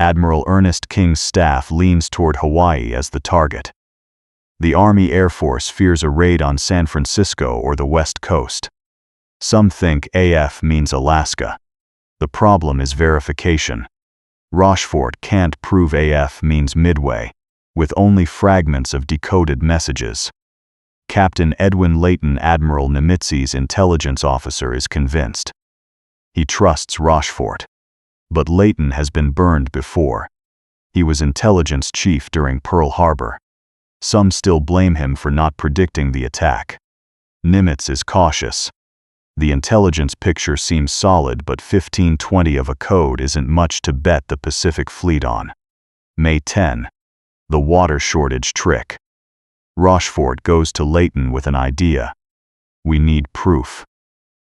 Admiral Ernest King's staff leans toward Hawaii as the target. The Army Air Force fears a raid on San Francisco or the West Coast. Some think AF means Alaska. The problem is verification. Rochefort can't prove AF means Midway, with only fragments of decoded messages. Captain Edwin Layton, Admiral Nimitzy's intelligence officer, is convinced. He trusts Rochefort. But Layton has been burned before. He was intelligence chief during Pearl Harbor. Some still blame him for not predicting the attack. Nimitz is cautious. The intelligence picture seems solid, but 1520 of a code isn't much to bet the Pacific Fleet on. May 10. The water shortage trick. Rochefort goes to Layton with an idea. We need proof.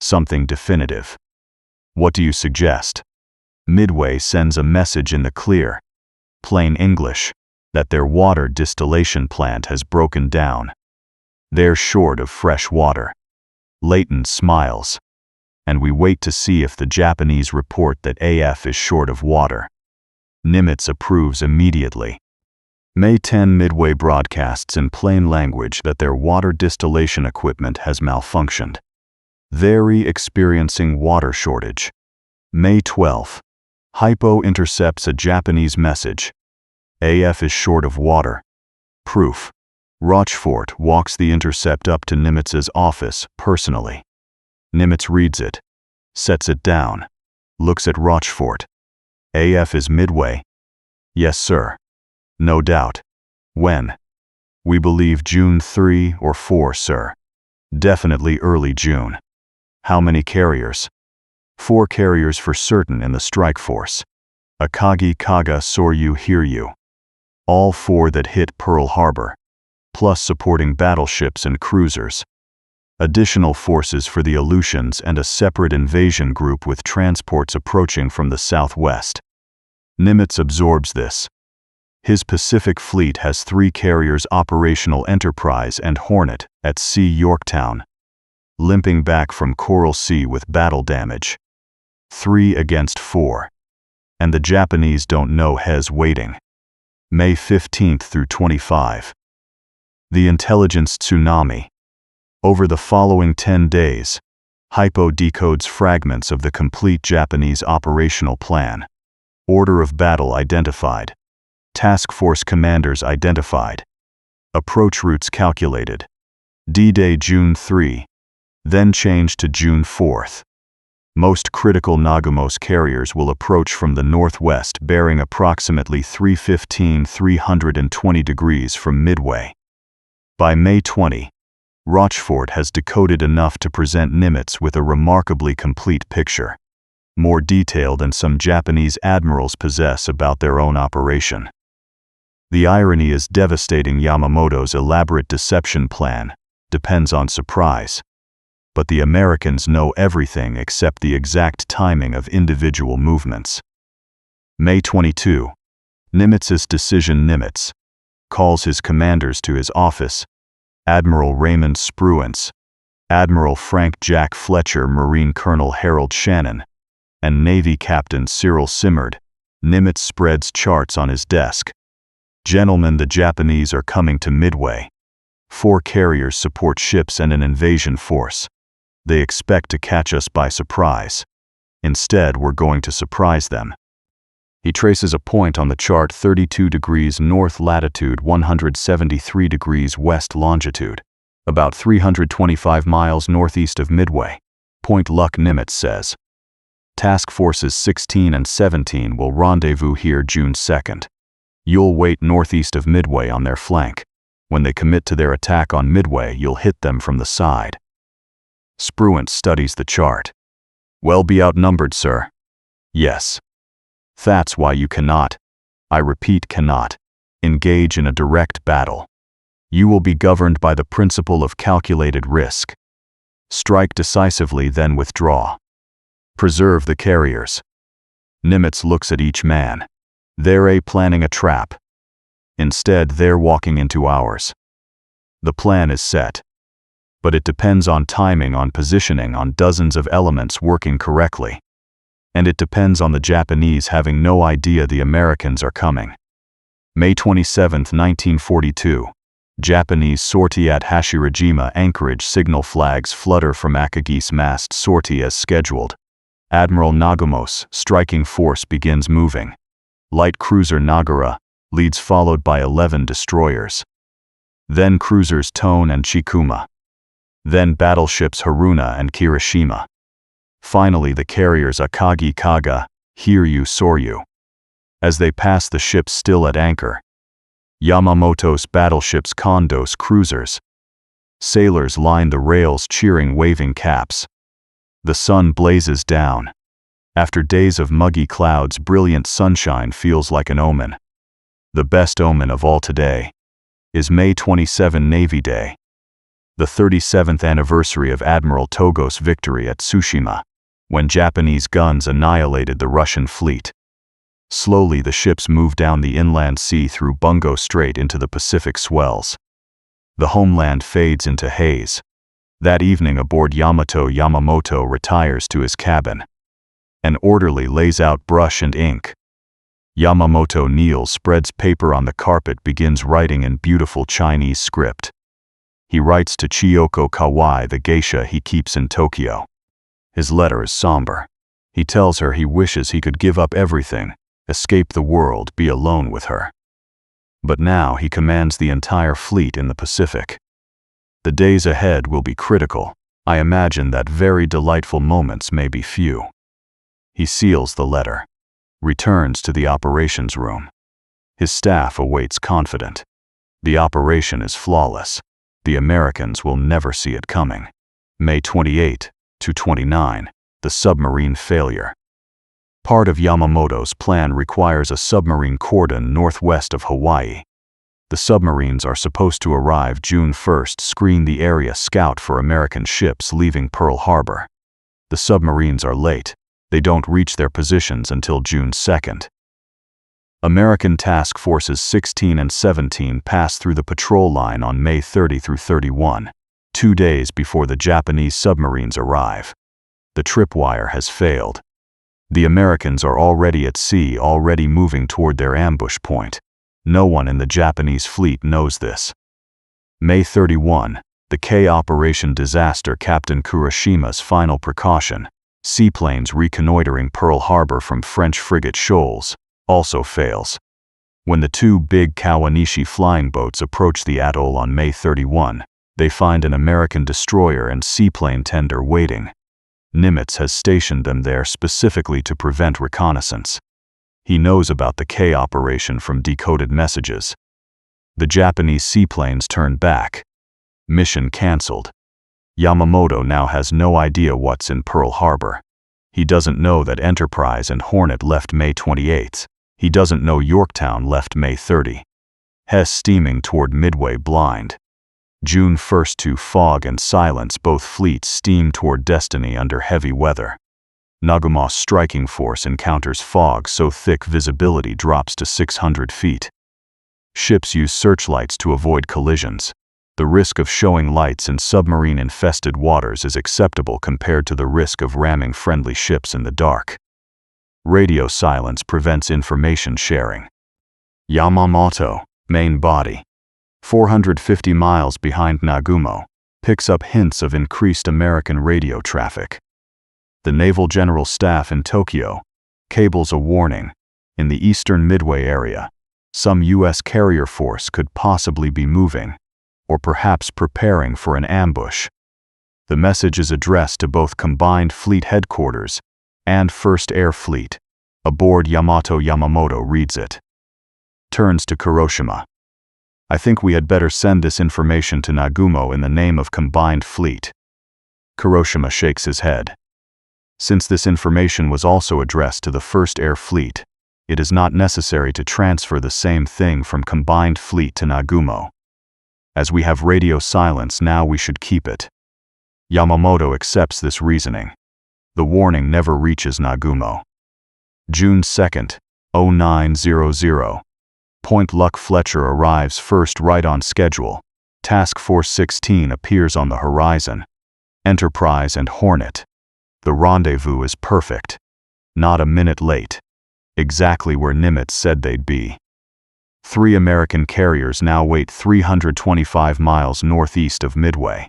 Something definitive. What do you suggest? Midway sends a message in the clear, plain English, that their water distillation plant has broken down. They're short of fresh water. Layton smiles, and we wait to see if the Japanese report that AF is short of water. Nimitz approves immediately. May 10. Midway broadcasts in plain language that their water distillation equipment has malfunctioned. They're experiencing water shortage. May 12. Hypo intercepts a Japanese message. AF is short of water. Proof. Rochefort walks the intercept up to Nimitz's office personally. Nimitz reads it, sets it down, looks at Rochefort. AF is Midway? Yes, sir. No doubt. When? We believe June 3 or 4, sir. Definitely early June. How many carriers? 4 carriers for certain in the strike force. Akagi, Kaga, Soryu, Hiryu. All 4 that hit Pearl Harbor, plus supporting battleships and cruisers. Additional forces for the Aleutians and a separate invasion group with transports approaching from the southwest. Nimitz absorbs this. His Pacific Fleet has 3 carriers: operational: Enterprise and Hornet, at sea Yorktown, limping back from Coral Sea with battle damage. 3 against 4. And the Japanese don't know Hes waiting. May 15th through 25. The intelligence tsunami. Over the following 10 days, Hypo decodes fragments of the complete Japanese operational plan. Order of battle identified. Task force commanders identified. Approach routes calculated. D-Day June 3, then changed to June 4th. Most critical Nagumo's carriers will approach from the northwest, bearing approximately 320 degrees from Midway. By May 20, Rochefort has decoded enough to present Nimitz with a remarkably complete picture, more detailed than some Japanese admirals possess about their own operation. The irony is devastating. Yamamoto's elaborate deception plan depends on surprise, but the Americans know everything except the exact timing of individual movements. May 22. Nimitz's decision. Nimitz calls his commanders to his office: Admiral Raymond Spruance, Admiral Frank Jack Fletcher, Marine Colonel Harold Shannon, and Navy Captain Cyril Simard. Nimitz spreads charts on his desk. Gentlemen, the Japanese are coming to Midway. 4 carriers support ships and an invasion force. They expect to catch us by surprise. Instead, we're going to surprise them. He traces a point on the chart: 32 degrees north latitude, 173 degrees west longitude, about 325 miles northeast of Midway. Point Luck. Nimitz says. Task Forces 16 and 17 will rendezvous here June 2nd. You'll wait northeast of Midway on their flank. When they commit to their attack on Midway, you'll hit them from the side. Spruance studies the chart. We'll be outnumbered, sir. Yes. That's why you cannot, I repeat cannot, engage in a direct battle. You will be governed by the principle of calculated risk. Strike decisively, then withdraw. Preserve the carriers. Nimitz looks at each man. They're planning a trap. Instead, they're walking into ours. The plan is set. But it depends on timing, on positioning, on dozens of elements working correctly. And it depends on the Japanese having no idea the Americans are coming. May 27, 1942. Japanese sortie at Hashirajima anchorage. Signal flags flutter from Akagi's mast. Sortie as scheduled. Admiral Nagamo's striking force begins moving. Light cruiser Nagara leads, followed by 11 destroyers. Then cruisers Tone and Chikuma. Then battleships Haruna and Kirishima. Finally the carriers Akagi, Kaga, Hiryu, Soryu. As they pass the ships still at anchor, Yamamoto's battleships, Kondo's cruisers. Sailors line the rails cheering, waving caps. The sun blazes down. After days of muggy clouds, brilliant sunshine feels like an omen. The best omen of all today is May 27, Navy Day, the 37th anniversary of Admiral Togo's victory at Tsushima, when Japanese guns annihilated the Russian fleet. Slowly the ships move down the inland sea through Bungo Strait into the Pacific swells. The homeland fades into haze. That evening aboard Yamato, Yamamoto retires to his cabin. An orderly lays out brush and ink. Yamamoto kneels, spreads paper on the carpet, begins writing in beautiful Chinese script. He writes to Chiyoko Kawai, the geisha he keeps in Tokyo. His letter is somber. He tells her he wishes he could give up everything, escape the world, be alone with her. But now he commands the entire fleet in the Pacific. The days ahead will be critical. I imagine that very delightful moments may be few. He seals the letter, returns to the operations room. His staff awaits confident. The operation is flawless. The Americans will never see it coming. May 28 to 29, the submarine failure. Part of Yamamoto's plan requires a submarine cordon northwest of Hawaii. The submarines are supposed to arrive June 1st, screen the area, scout for American ships leaving Pearl Harbor. The submarines are late. They don't reach their positions until June 2nd. American Task Forces 16 and 17 pass through the patrol line on May 30 through 31, 2 days before the Japanese submarines arrive. The tripwire has failed. The Americans are already at sea, already moving toward their ambush point. No one in the Japanese fleet knows this. May 31, the K Operation Disaster, Captain Kurishima's final precaution, seaplanes reconnoitering Pearl Harbor from French frigate shoals, also fails. When the 2 big Kawanishi flying boats approach the atoll on May 31, they find an American destroyer and seaplane tender waiting. Nimitz has stationed them there specifically to prevent reconnaissance. He knows about the K operation from decoded messages. The Japanese seaplanes turn back. Mission cancelled. Yamamoto now has no idea what's in Pearl Harbor. He doesn't know that Enterprise and Hornet left May 28. He doesn't know Yorktown left May 30. Hess steaming toward Midway blind. June 1st to fog and silence, both fleets steam toward destiny under heavy weather. Nagumo's striking force encounters fog so thick visibility drops to 600 feet. Ships use searchlights to avoid collisions. The risk of showing lights in submarine-infested waters is acceptable compared to the risk of ramming friendly ships in the dark. Radio silence prevents information sharing. Yamamoto, main body, 450 miles behind Nagumo, picks up hints of increased American radio traffic. The Naval General Staff in Tokyo cables a warning. In the eastern Midway area, some U.S. carrier force could possibly be moving, or perhaps preparing for an ambush. The message is addressed to both Combined Fleet Headquarters and 1st Air Fleet. Aboard Yamamoto reads it. Turns to Kuroshima. I think we had better send this information to Nagumo in the name of Combined Fleet. Kuroshima shakes his head. Since this information was also addressed to the 1st Air Fleet, it is not necessary to transfer the same thing from Combined Fleet to Nagumo. As we have radio silence now, we should keep it. Yamamoto accepts this reasoning. The warning never reaches Nagumo. June 2nd, 0900. Point Luck Fletcher arrives first right on schedule. Task Force 16 appears on the horizon. Enterprise and Hornet. The rendezvous is perfect. Not a minute late. Exactly where Nimitz said they'd be. 3 American carriers now wait 325 miles northeast of Midway.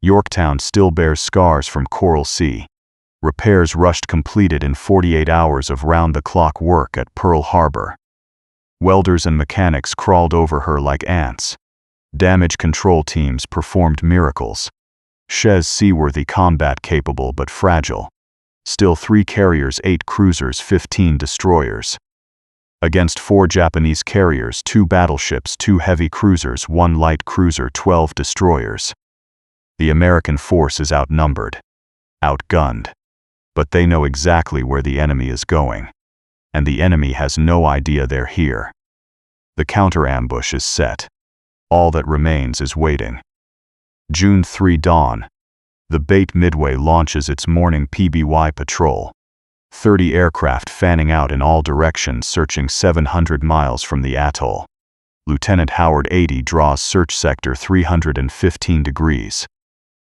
Yorktown still bears scars from Coral Sea. Repairs rushed completed in 48 hours of round-the-clock work at Pearl Harbor. Welders and mechanics crawled over her like ants. Damage control teams performed miracles. Shez seaworthy, combat capable but fragile. Still 3 carriers, 8 cruisers, 15 destroyers. Against 4 Japanese carriers, 2 battleships, 2 heavy cruisers, 1 light cruiser, 12 destroyers. The American force is outnumbered, outgunned. But they know exactly where the enemy is going. And the enemy has no idea they're here. The counter-ambush is set. All that remains is waiting. June 3 dawn. The Bait Midway launches its morning PBY patrol. 30 aircraft fanning out in all directions, searching 700 miles from the atoll. Lieutenant Howard 80 draws search sector 315 degrees.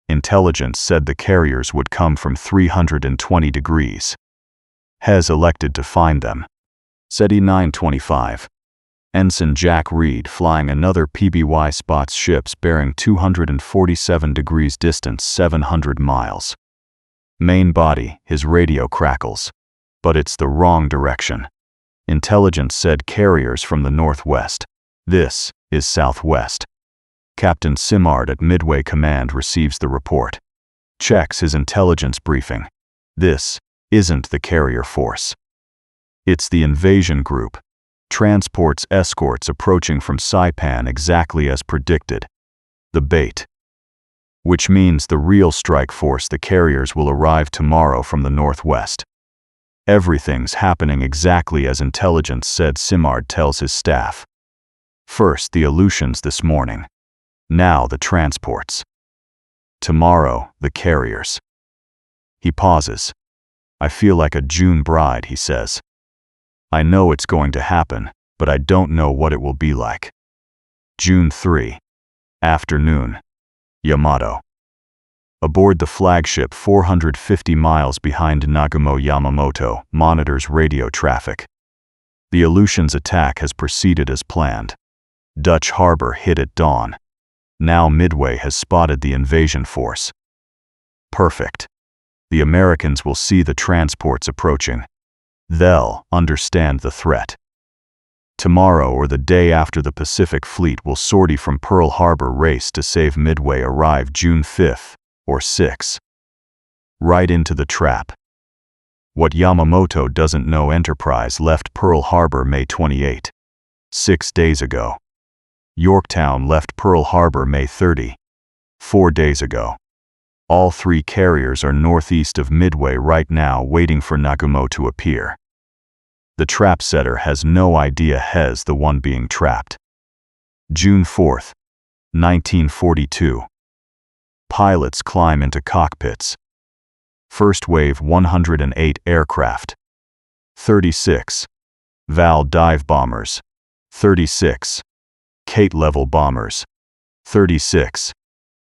Intelligence said the carriers would come from 320 degrees. Hez elected to find them. SETI 925. Ensign Jack Reed flying another PBY spots ships bearing 247 degrees distance 700 miles. Main body, his radio crackles. But it's the wrong direction. Intelligence said carriers from the northwest. This is southwest. Captain Simard at Midway Command receives the report. Checks his intelligence briefing. This isn't the carrier force. It's the invasion group. Transports, escorts approaching from Saipan exactly as predicted. The bait. Which means the real strike force, the carriers, will arrive tomorrow from the northwest. Everything's happening exactly as intelligence said, Simard tells his staff. First the Aleutians this morning. Now the transports. Tomorrow, the carriers. He pauses. I feel like a June bride, he says. I know it's going to happen, but I don't know what it will be like. June 3. Afternoon. Yamato. Aboard the flagship 450 miles behind Nagumo, Yamamoto monitors radio traffic. The Aleutians' attack has proceeded as planned. Dutch Harbor hit at dawn. Now Midway has spotted the invasion force. Perfect. The Americans will see the transports approaching. They'll understand the threat. Tomorrow or the day after, the Pacific Fleet will sortie from Pearl Harbor, race to save Midway, arrive June 5th or 6th. Right into the trap. What Yamamoto doesn't know, Enterprise left Pearl Harbor May 28, 6 days ago. Yorktown left Pearl Harbor May 30, 4 days ago. All 3 carriers are northeast of Midway right now, waiting for Nagumo to appear. The trap setter has no idea Hez the one being trapped. June 4, 1942. Pilots climb into cockpits. First wave 108 aircraft. 36. Val dive bombers. 36. Kate-level bombers. 36.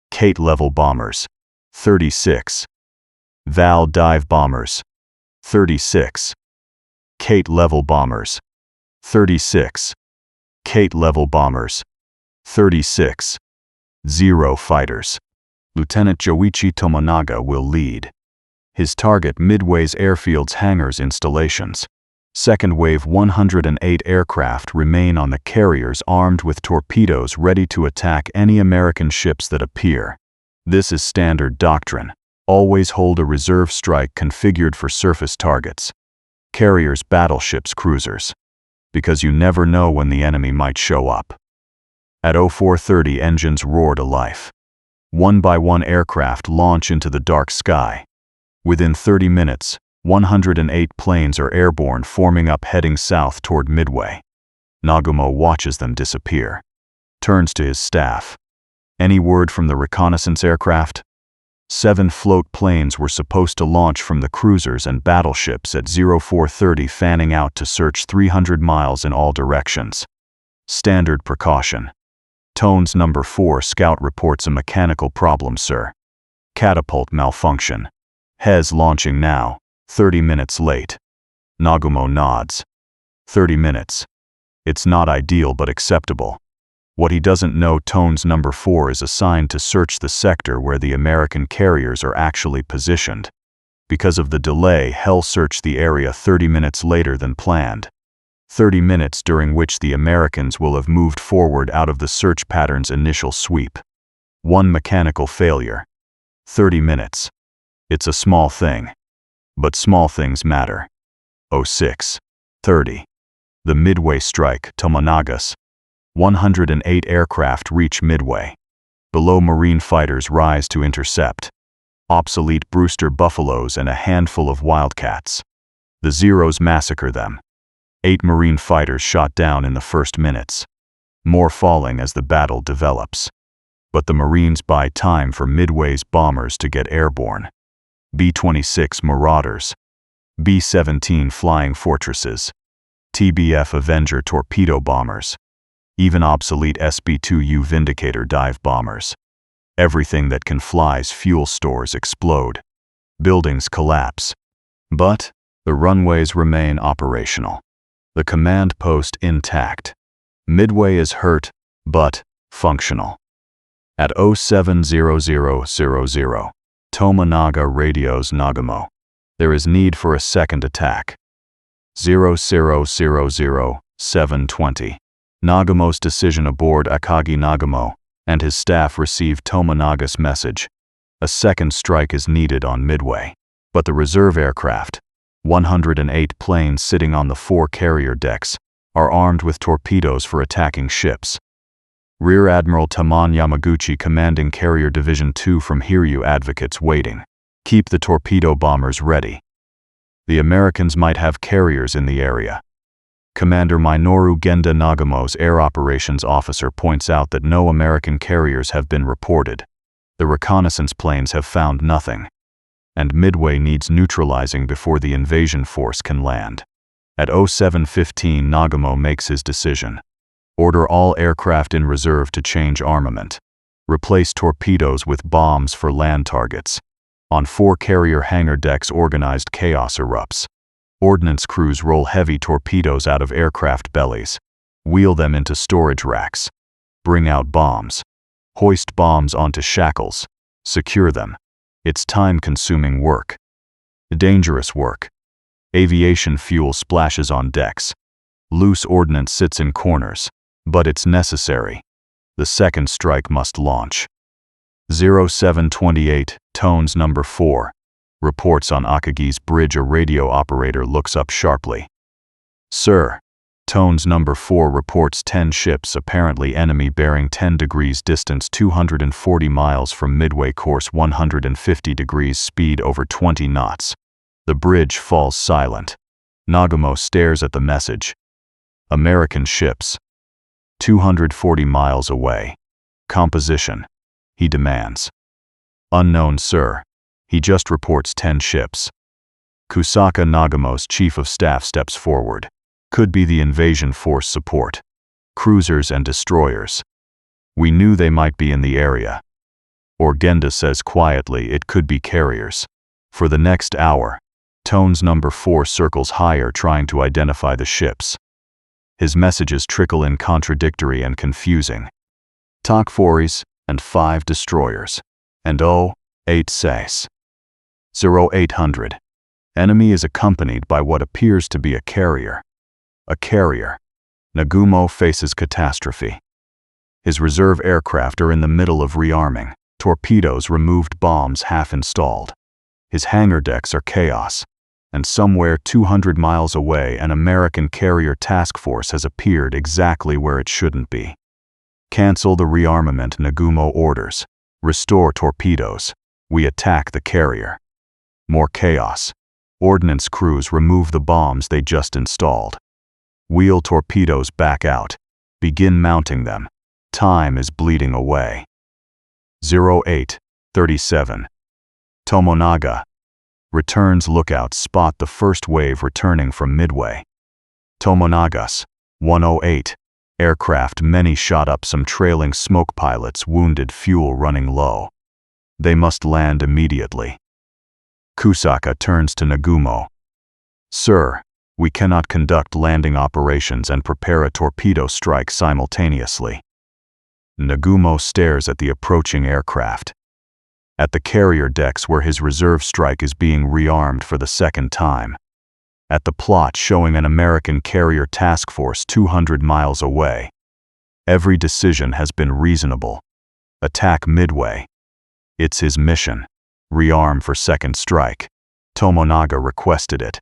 Kate-level bombers. 36. Val dive bombers. 36. Kate-level bombers. 36. Kate-level bombers. 36. 0 fighters. Lieutenant Joichi Tomonaga will lead. His target Midway's airfield's hangars installations. Second wave 108 aircraft remain on the carriers armed with torpedoes ready to attack any American ships that appear. This is standard doctrine. Always hold a reserve strike configured for surface targets. Carriers, battleships, cruisers. Because you never know when the enemy might show up. At 04:30 engines roar to life. One by one aircraft launch into the dark sky. Within 30 minutes, 108 planes are airborne, forming up heading south toward Midway. Nagumo watches them disappear. Turns to his staff. Any word from the reconnaissance aircraft? 7 float planes were supposed to launch from the cruisers and battleships at 04:30, fanning out to search 300 miles in all directions. Standard precaution. Tones number 4 scout reports a mechanical problem, sir. Catapult malfunction. Hez launching now, 30 minutes late. Nagumo nods. 30 minutes. It's not ideal but acceptable. What he doesn't know, Tones number 4 is assigned to search the sector where the American carriers are actually positioned. Because of the delay, he'll search the area 30 minutes later than planned. 30 minutes during which the Americans will have moved forward out of the search pattern's initial sweep. 1 mechanical failure. 30 minutes. It's a small thing. But small things matter. 06:30. The Midway strike, Tomonaga's. 108 aircraft reach Midway. Below, Marine fighters rise to intercept. Obsolete Brewster Buffaloes and a handful of Wildcats. The Zeros massacre them. 8 Marine fighters shot down in the first minutes. More falling as the battle develops. But the Marines buy time for Midway's bombers to get airborne. B-26 Marauders. B-17 Flying Fortresses. TBF Avenger torpedo bombers. Even obsolete SB-2U Vindicator dive bombers. Everything that can fly's fuel stores explode. Buildings collapse. But the runways remain operational. The command post intact. Midway is hurt, but functional. At 07:00:00, Tomonaga radios Nagumo. There is need for a second attack. 00:00:720. Nagumo's decision aboard Akagi. Nagumo and his staff receive Tomonaga's message. A second strike is needed on Midway. But the reserve aircraft, 108 planes sitting on the 4 carrier decks, are armed with torpedoes for attacking ships. Rear Admiral Tamon Yamaguchi commanding Carrier Division 2 from Hiryu advocates waiting. Keep the torpedo bombers ready. The Americans might have carriers in the area. Commander Minoru Genda, Nagumo's air operations officer, points out that no American carriers have been reported. The reconnaissance planes have found nothing. And Midway needs neutralizing before the invasion force can land. At 07:15, Nagumo makes his decision. Order all aircraft in reserve to change armament. Replace torpedoes with bombs for land targets. On 4 carrier hangar decks, organized chaos erupts. Ordnance crews roll heavy torpedoes out of aircraft bellies. Wheel them into storage racks. Bring out bombs. Hoist bombs onto shackles. Secure them. It's time-consuming work. Dangerous work. Aviation fuel splashes on decks. Loose ordnance sits in corners. But it's necessary. The second strike must launch. 07:28, Tones number 4. Reports on Akagi's bridge. A radio operator looks up sharply. Sir, Tones number 4 reports 10 ships apparently enemy bearing 10 degrees distance 240 miles from Midway, course 150 degrees, speed over 20 knots. The bridge falls silent. Nagumo stares at the message. American ships. 240 miles away. Composition. He demands. Unknown, sir. He just reports 10 ships. Kusaka, Nagumo's chief of staff, steps forward. Could be the invasion force support. Cruisers and destroyers. We knew they might be in the area. Or Genda says quietly it could be carriers. For the next hour, Tones number 4 circles higher trying to identify the ships. His messages trickle in contradictory and confusing. TOC 4s and 5 destroyers. And 8 says. 0800. Enemy is accompanied by what appears to be a carrier. A carrier. Nagumo faces catastrophe. His reserve aircraft are in the middle of rearming, torpedoes, removed bombs half installed. His hangar decks are chaos. And somewhere 200 miles away an American carrier task force has appeared exactly where it shouldn't be. Cancel the rearmament, Nagumo orders. Restore torpedoes. We attack the carrier. More chaos. Ordnance crews remove the bombs they just installed. Wheel torpedoes back out. Begin mounting them. Time is bleeding away. 0837. Tomonaga. Returns lookouts spot the first wave returning from Midway. Tomonaga's 108. Aircraft, many shot up, some trailing smoke, pilots wounded, fuel running low. They must land immediately. Kusaka turns to Nagumo. Sir, we cannot conduct landing operations and prepare a torpedo strike simultaneously. Nagumo stares at the approaching aircraft. At the carrier decks where his reserve strike is being rearmed for the second time. At the plot showing an American carrier task force 200 miles away. Every decision has been reasonable. Attack Midway. It's his mission. Rearm for second strike. Tomonaga requested it.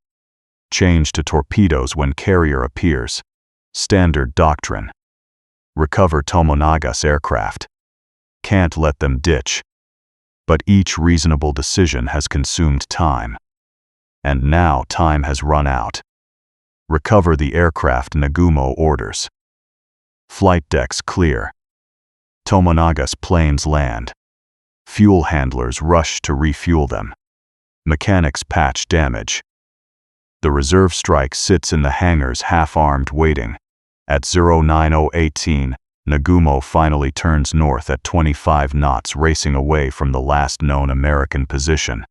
Change to torpedoes when carrier appears. Standard doctrine. Recover Tomonaga's aircraft. Can't let them ditch. But each reasonable decision has consumed time. And now time has run out. Recover the aircraft, Nagumo orders. Flight decks clear. Tomonaga's planes land. Fuel handlers rush to refuel them. Mechanics patch damage. The reserve strike sits in the hangars half-armed waiting. At 09018, Nagumo finally turns north at 25 knots, racing away from the last known American position.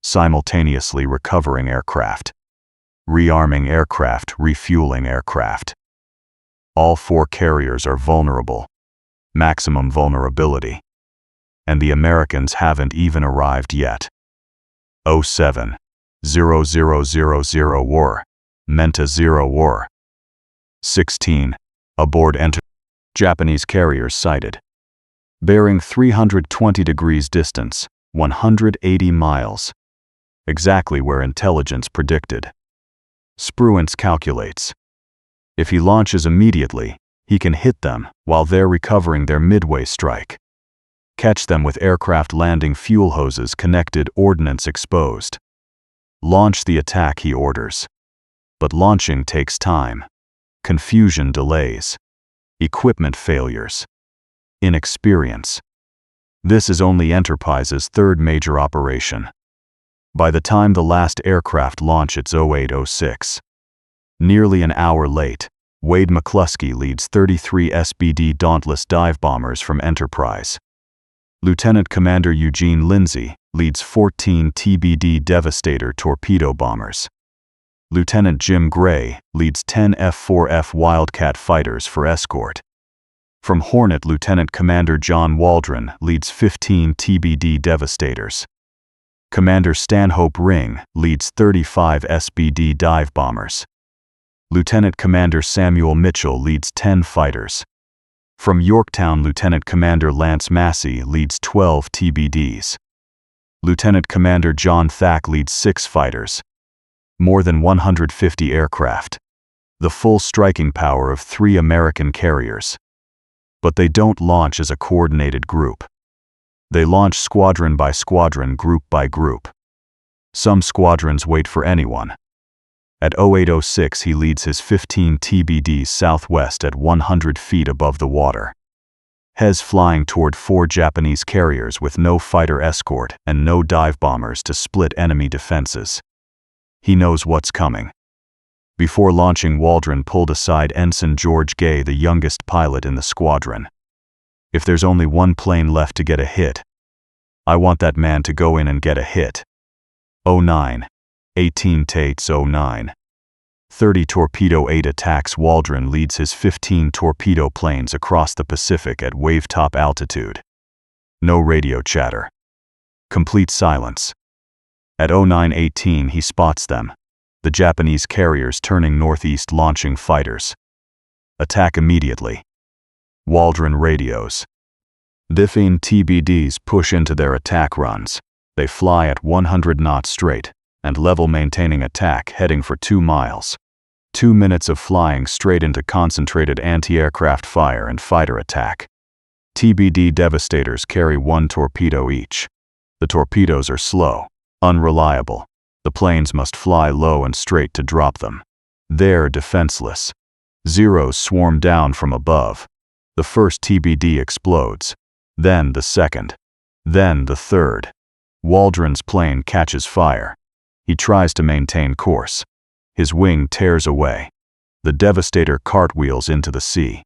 Simultaneously recovering aircraft. Rearming aircraft, refueling aircraft. All 4 carriers are vulnerable. Maximum vulnerability. And the Americans haven't even arrived yet. 07. 0000 war. Menta 0 war. 16. Aboard enter. Japanese carriers sighted. Bearing 320 degrees distance, 180 miles. Exactly where intelligence predicted. Spruance calculates. If he launches immediately, he can hit them while they're recovering their Midway strike. Catch them with aircraft landing, fuel hoses connected, ordnance exposed. Launch the attack, he orders. But launching takes time. Confusion, delays. Equipment failures. Inexperience. This is only Enterprise's 3rd major operation. By the time the last aircraft launch, it's 0806. Nearly an hour late, Wade McCluskey leads 33 SBD Dauntless dive bombers from Enterprise. Lieutenant Commander Eugene Lindsay leads 14 TBD Devastator torpedo bombers. Lieutenant Jim Gray leads 10 F-4F Wildcat fighters for escort. From Hornet, Lieutenant Commander John Waldron leads 15 TBD Devastators. Commander Stanhope Ring leads 35 SBD dive bombers. Lieutenant Commander Samuel Mitchell leads 10 fighters. From Yorktown, Lieutenant Commander Lance Massey leads 12 TBDs. Lieutenant Commander John Thack leads 6 fighters. More than 150 aircraft. the full striking power of 3 American carriers. But they don't launch as a coordinated group. They launch squadron by squadron, group by group. Some squadrons wait for anyone. At 08:06 he leads his 15 TBDs southwest at 100 feet above the water. Hes flying toward 4 Japanese carriers with no fighter escort and no dive bombers to split enemy defenses. He knows what's coming. Before launching, Waldron pulled aside Ensign George Gay, the youngest pilot in the squadron. If there's only one plane left to get a hit, I want that man to go in and get a hit. 09. 18 Tates 09. 30 Torpedo 8 attacks. Waldron leads his 15 torpedo planes across the Pacific at wave-top altitude. No radio chatter. Complete silence. At 09:18 he spots them. The Japanese carriers turning northeast, launching fighters. Attack immediately. Waldron radios. The 15 TBDs push into their attack runs. They fly at 100 knots straight and level, maintaining attack, heading for 2 miles. 2 minutes of flying straight into concentrated anti-aircraft fire and fighter attack. TBD Devastators carry 1 torpedo each. The torpedoes are slow, unreliable. The planes must fly low and straight to drop them. They're defenseless. Zeros swarm down from above. The first TBD explodes. Then the second. Then the third. Waldron's plane catches fire. He tries to maintain course. His wing tears away. The Devastator cartwheels into the sea.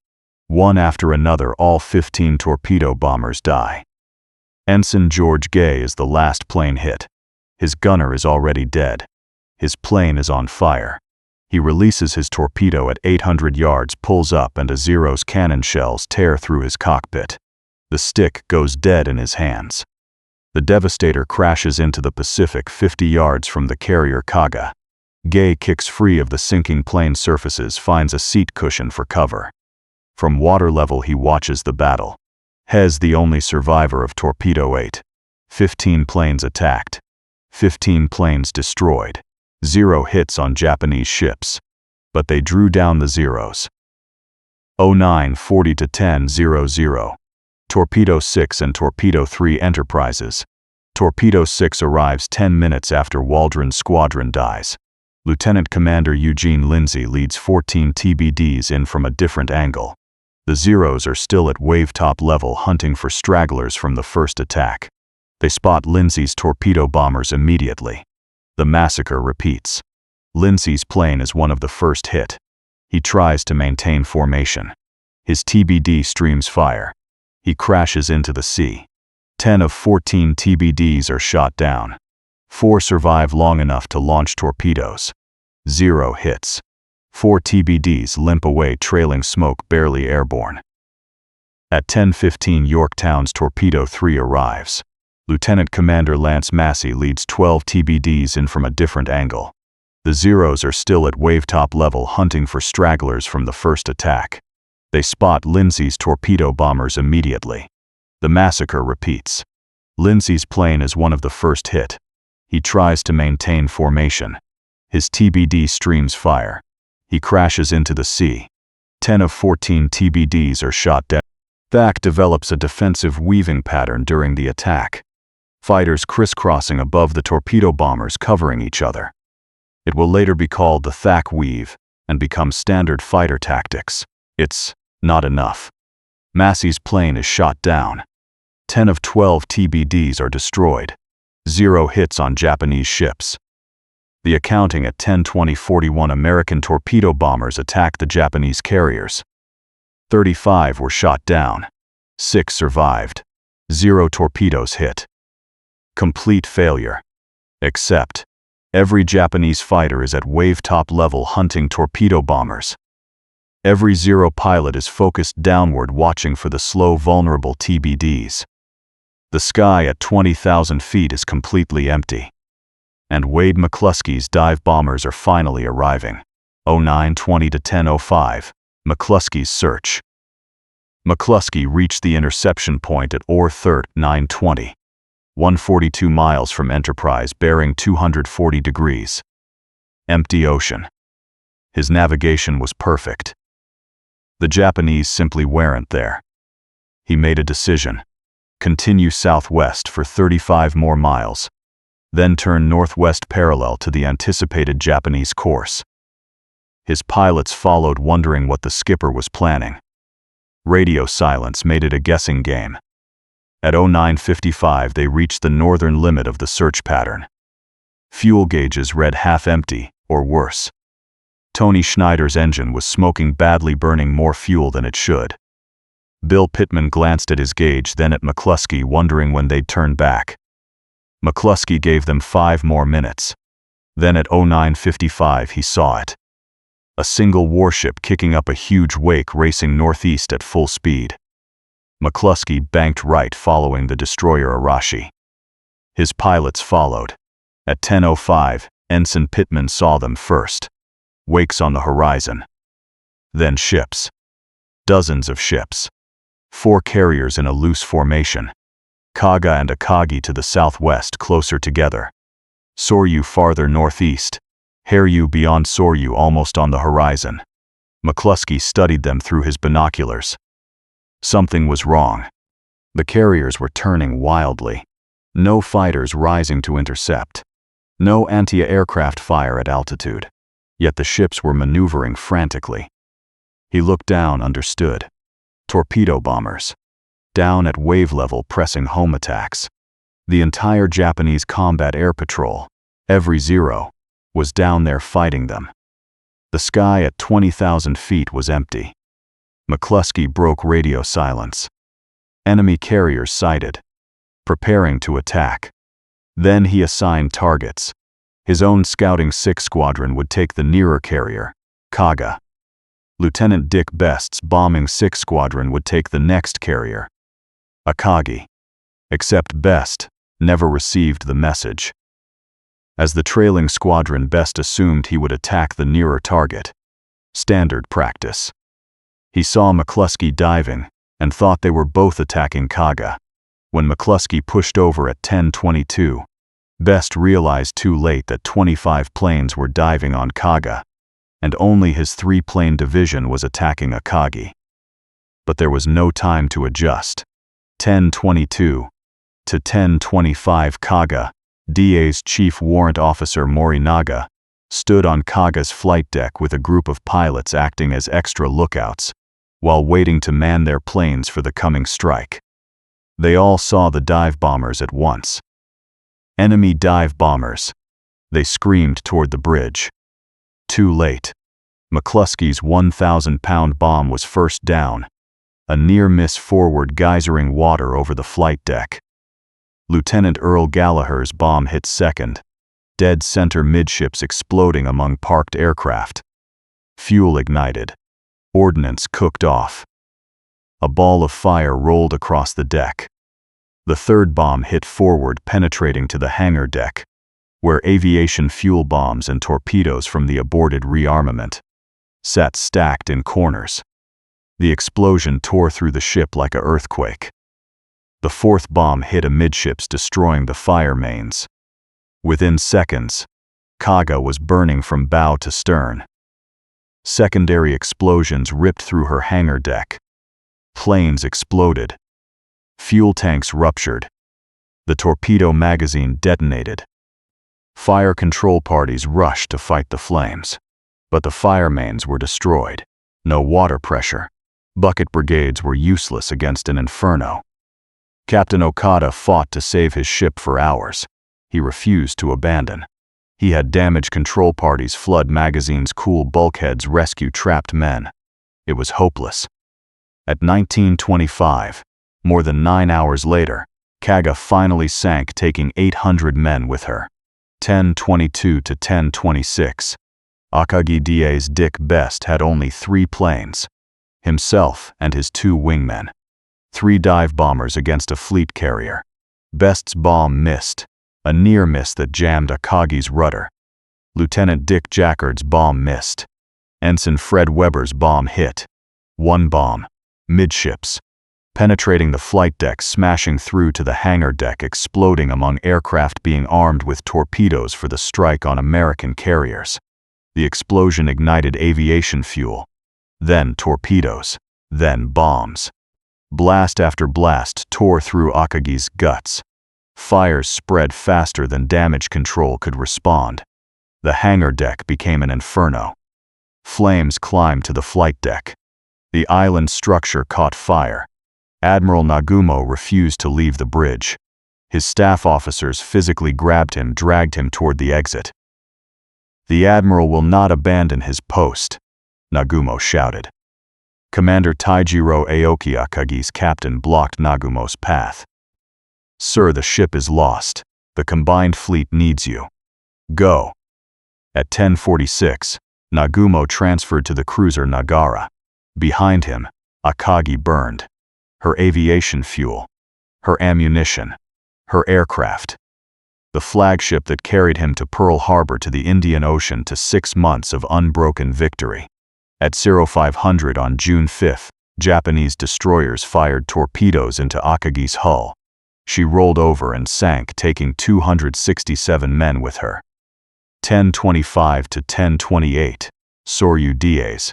One after another, all 15 torpedo bombers die. Ensign George Gay is the last plane hit. His gunner is already dead. His plane is on fire. He releases his torpedo at 800 yards, pulls up, and a Zero's cannon shells tear through his cockpit. The stick goes dead in his hands. The Devastator crashes into the Pacific 50 yards from the carrier Kaga. Gay kicks free of the sinking plane surfaces, finds a seat cushion for cover. From water level he watches the battle. Hes the only survivor of Torpedo 8. 15 planes attacked. 15 planes destroyed. 0 hits on Japanese ships. But they drew down the Zeros. 09:40 to 10:00. Torpedo 6 and Torpedo 3 Enterprises. Torpedo 6 arrives 10 minutes after Waldron's squadron dies. Lieutenant Commander Eugene Lindsay leads 14 TBDs in from a different angle. The Zeros are still at wave-top level, hunting for stragglers from the first attack. They spot Lindsay's torpedo bombers immediately. The massacre repeats. Lindsay's plane is one of the first hit. He tries to maintain formation. His TBD streams fire. He crashes into the sea. 10 of 14 TBDs are shot down. 4 survive long enough to launch torpedoes. 0 hits. 4 TBDs limp away, trailing smoke, barely airborne. At 10:15 Yorktown's Torpedo 3 arrives. Lieutenant Commander Lance Massey leads 12 TBDs in from a different angle. The Zeros are still at wave-top level, hunting for stragglers from the first attack. They spot Lindsay's torpedo bombers immediately. The massacre repeats. Lindsay's plane is one of the first hit. He tries to maintain formation. His TBD streams fire. He crashes into the sea. 10 of 14 TBDs are shot down. THAC develops a defensive weaving pattern during the attack. Fighters crisscrossing above the torpedo bombers, covering each other. It will later be called the THAC weave and become standard fighter tactics. It's not enough. Massey's plane is shot down. 10 of 12 TBDs are destroyed. 0 hits on Japanese ships. The accounting at 10:20:41 American torpedo bombers attacked the Japanese carriers. 35 were shot down. 6 survived. 0 torpedoes hit. Complete failure. Except, every Japanese fighter is at wave-top level hunting torpedo bombers. Every Zero pilot is focused downward, watching for the slow, vulnerable TBDs. The sky at 20,000 feet is completely empty. And Wade McCluskey's dive bombers are finally arriving. 09:20 to 10:05, McCluskey's search. McCluskey reached the interception point at Or 9:20, 142 miles from Enterprise, bearing 240 degrees. Empty ocean. His navigation was perfect. The Japanese simply weren't there. He made a decision. Continue southwest for 35 more miles, then turn northwest parallel to the anticipated Japanese course. His pilots followed, wondering what the skipper was planning. Radio silence made it a guessing game. At 09:55 they reached the northern limit of the search pattern. Fuel gauges read half empty, or worse. Tony Schneider's engine was smoking badly, burning more fuel than it should. Bill Pittman glanced at his gauge, then at McCluskey, wondering when they'd turn back. McCluskey gave them 5 more minutes. Then at 09:55 he saw it. A single warship kicking up a huge wake, racing northeast at full speed. McCluskey banked right, following the destroyer Arashi. His pilots followed. At 10:05, Ensign Pittman saw them first. Wakes on the horizon. Then ships. Dozens of ships. 4 carriers in a loose formation. Kaga and Akagi to the southwest, closer together. Soryu farther northeast. Hairyu beyond Soryu, almost on the horizon. McCluskey studied them through his binoculars. Something was wrong. The carriers were turning wildly. No fighters rising to intercept. No anti-aircraft fire at altitude. Yet the ships were maneuvering frantically. He looked down, understood. Torpedo bombers. Down at wave level, pressing home attacks. The entire Japanese combat air patrol, every Zero, was down there fighting them. The sky at 20,000 feet was empty. McCluskey broke radio silence. Enemy carriers sighted. Preparing to attack. Then he assigned targets. His own scouting 6 squadron would take the nearer carrier, Kaga. Lieutenant Dick Best's bombing 6 squadron would take the next carrier, Akagi. Except Best never received the message. As the trailing squadron, Best assumed he would attack the nearer target. Standard practice. He saw McCluskey diving and thought they were both attacking Kaga. When McCluskey pushed over at 10:22, Best realized too late that 25 planes were diving on Kaga, and only his 3-plane division was attacking Akagi. But there was no time to adjust. 10:22 to 10:25, Kaga, DA's Chief Warrant Officer Morinaga, stood on Kaga's flight deck with a group of pilots acting as extra lookouts, while waiting to man their planes for the coming strike. They all saw the dive bombers at once. Enemy dive bombers. They screamed toward the bridge. Too late. McCluskey's 1,000-pound bomb was first down. A near-miss forward, geysering water over the flight deck. Lieutenant Earl Gallagher's bomb hit second. Dead center midships, exploding among parked aircraft. Fuel ignited. Ordnance cooked off. A ball of fire rolled across the deck. The third bomb hit forward, penetrating to the hangar deck, where aviation fuel bombs and torpedoes from the aborted rearmament sat stacked in corners. The explosion tore through the ship like an earthquake. The fourth bomb hit amidships, destroying the fire mains. Within seconds, Kaga was burning from bow to stern. Secondary explosions ripped through her hangar deck. Planes exploded. Fuel tanks ruptured. The torpedo magazine detonated. Fire control parties rushed to fight the flames. But the fire mains were destroyed. No water pressure. Bucket brigades were useless against an inferno. Captain Okada fought to save his ship for hours. He refused to abandon. He had damage control parties flood magazines, cool bulkheads, rescue trapped men. It was hopeless. At 19:25, more than 9 hours later, Kaga finally sank, taking 800 men with her. 10:22 to 10:26. Akagi DA's Dick Best had only 3 planes. Himself and his 2 wingmen. 3 dive bombers against a fleet carrier. Best's bomb missed, a near miss that jammed Akagi's rudder. Lieutenant Dick Jackard's bomb missed. Ensign Fred Weber's bomb hit. 1 bomb, midships, penetrating the flight deck, smashing through to the hangar deck, exploding among aircraft being armed with torpedoes for the strike on American carriers. The explosion ignited aviation fuel, then torpedoes, then bombs. Blast after blast tore through Akagi's guts. Fires spread faster than damage control could respond. The hangar deck became an inferno. Flames climbed to the flight deck. The island structure caught fire. Admiral Nagumo refused to leave the bridge. His staff officers physically grabbed him, dragged him toward the exit. "The Admiral will not abandon his post," Nagumo shouted. Commander Taijiro Aoki, Akagi's captain, blocked Nagumo's path. "Sir, the ship is lost. The combined fleet needs you. Go." At 10:46, Nagumo transferred to the cruiser Nagara. Behind him, Akagi burned. Her aviation fuel, her ammunition, her aircraft. The flagship that carried him to Pearl Harbor, to the Indian Ocean, to 6 months of unbroken victory. At 0500 on June 5, Japanese destroyers fired torpedoes into Akagi's hull. She rolled over and sank, taking 267 men with her. 10:25 to 10:28, Soryu Dies.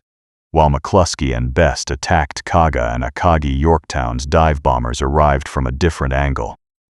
While McCluskey and Best attacked Kaga and Akagi, Yorktown's dive bombers arrived from a different angle.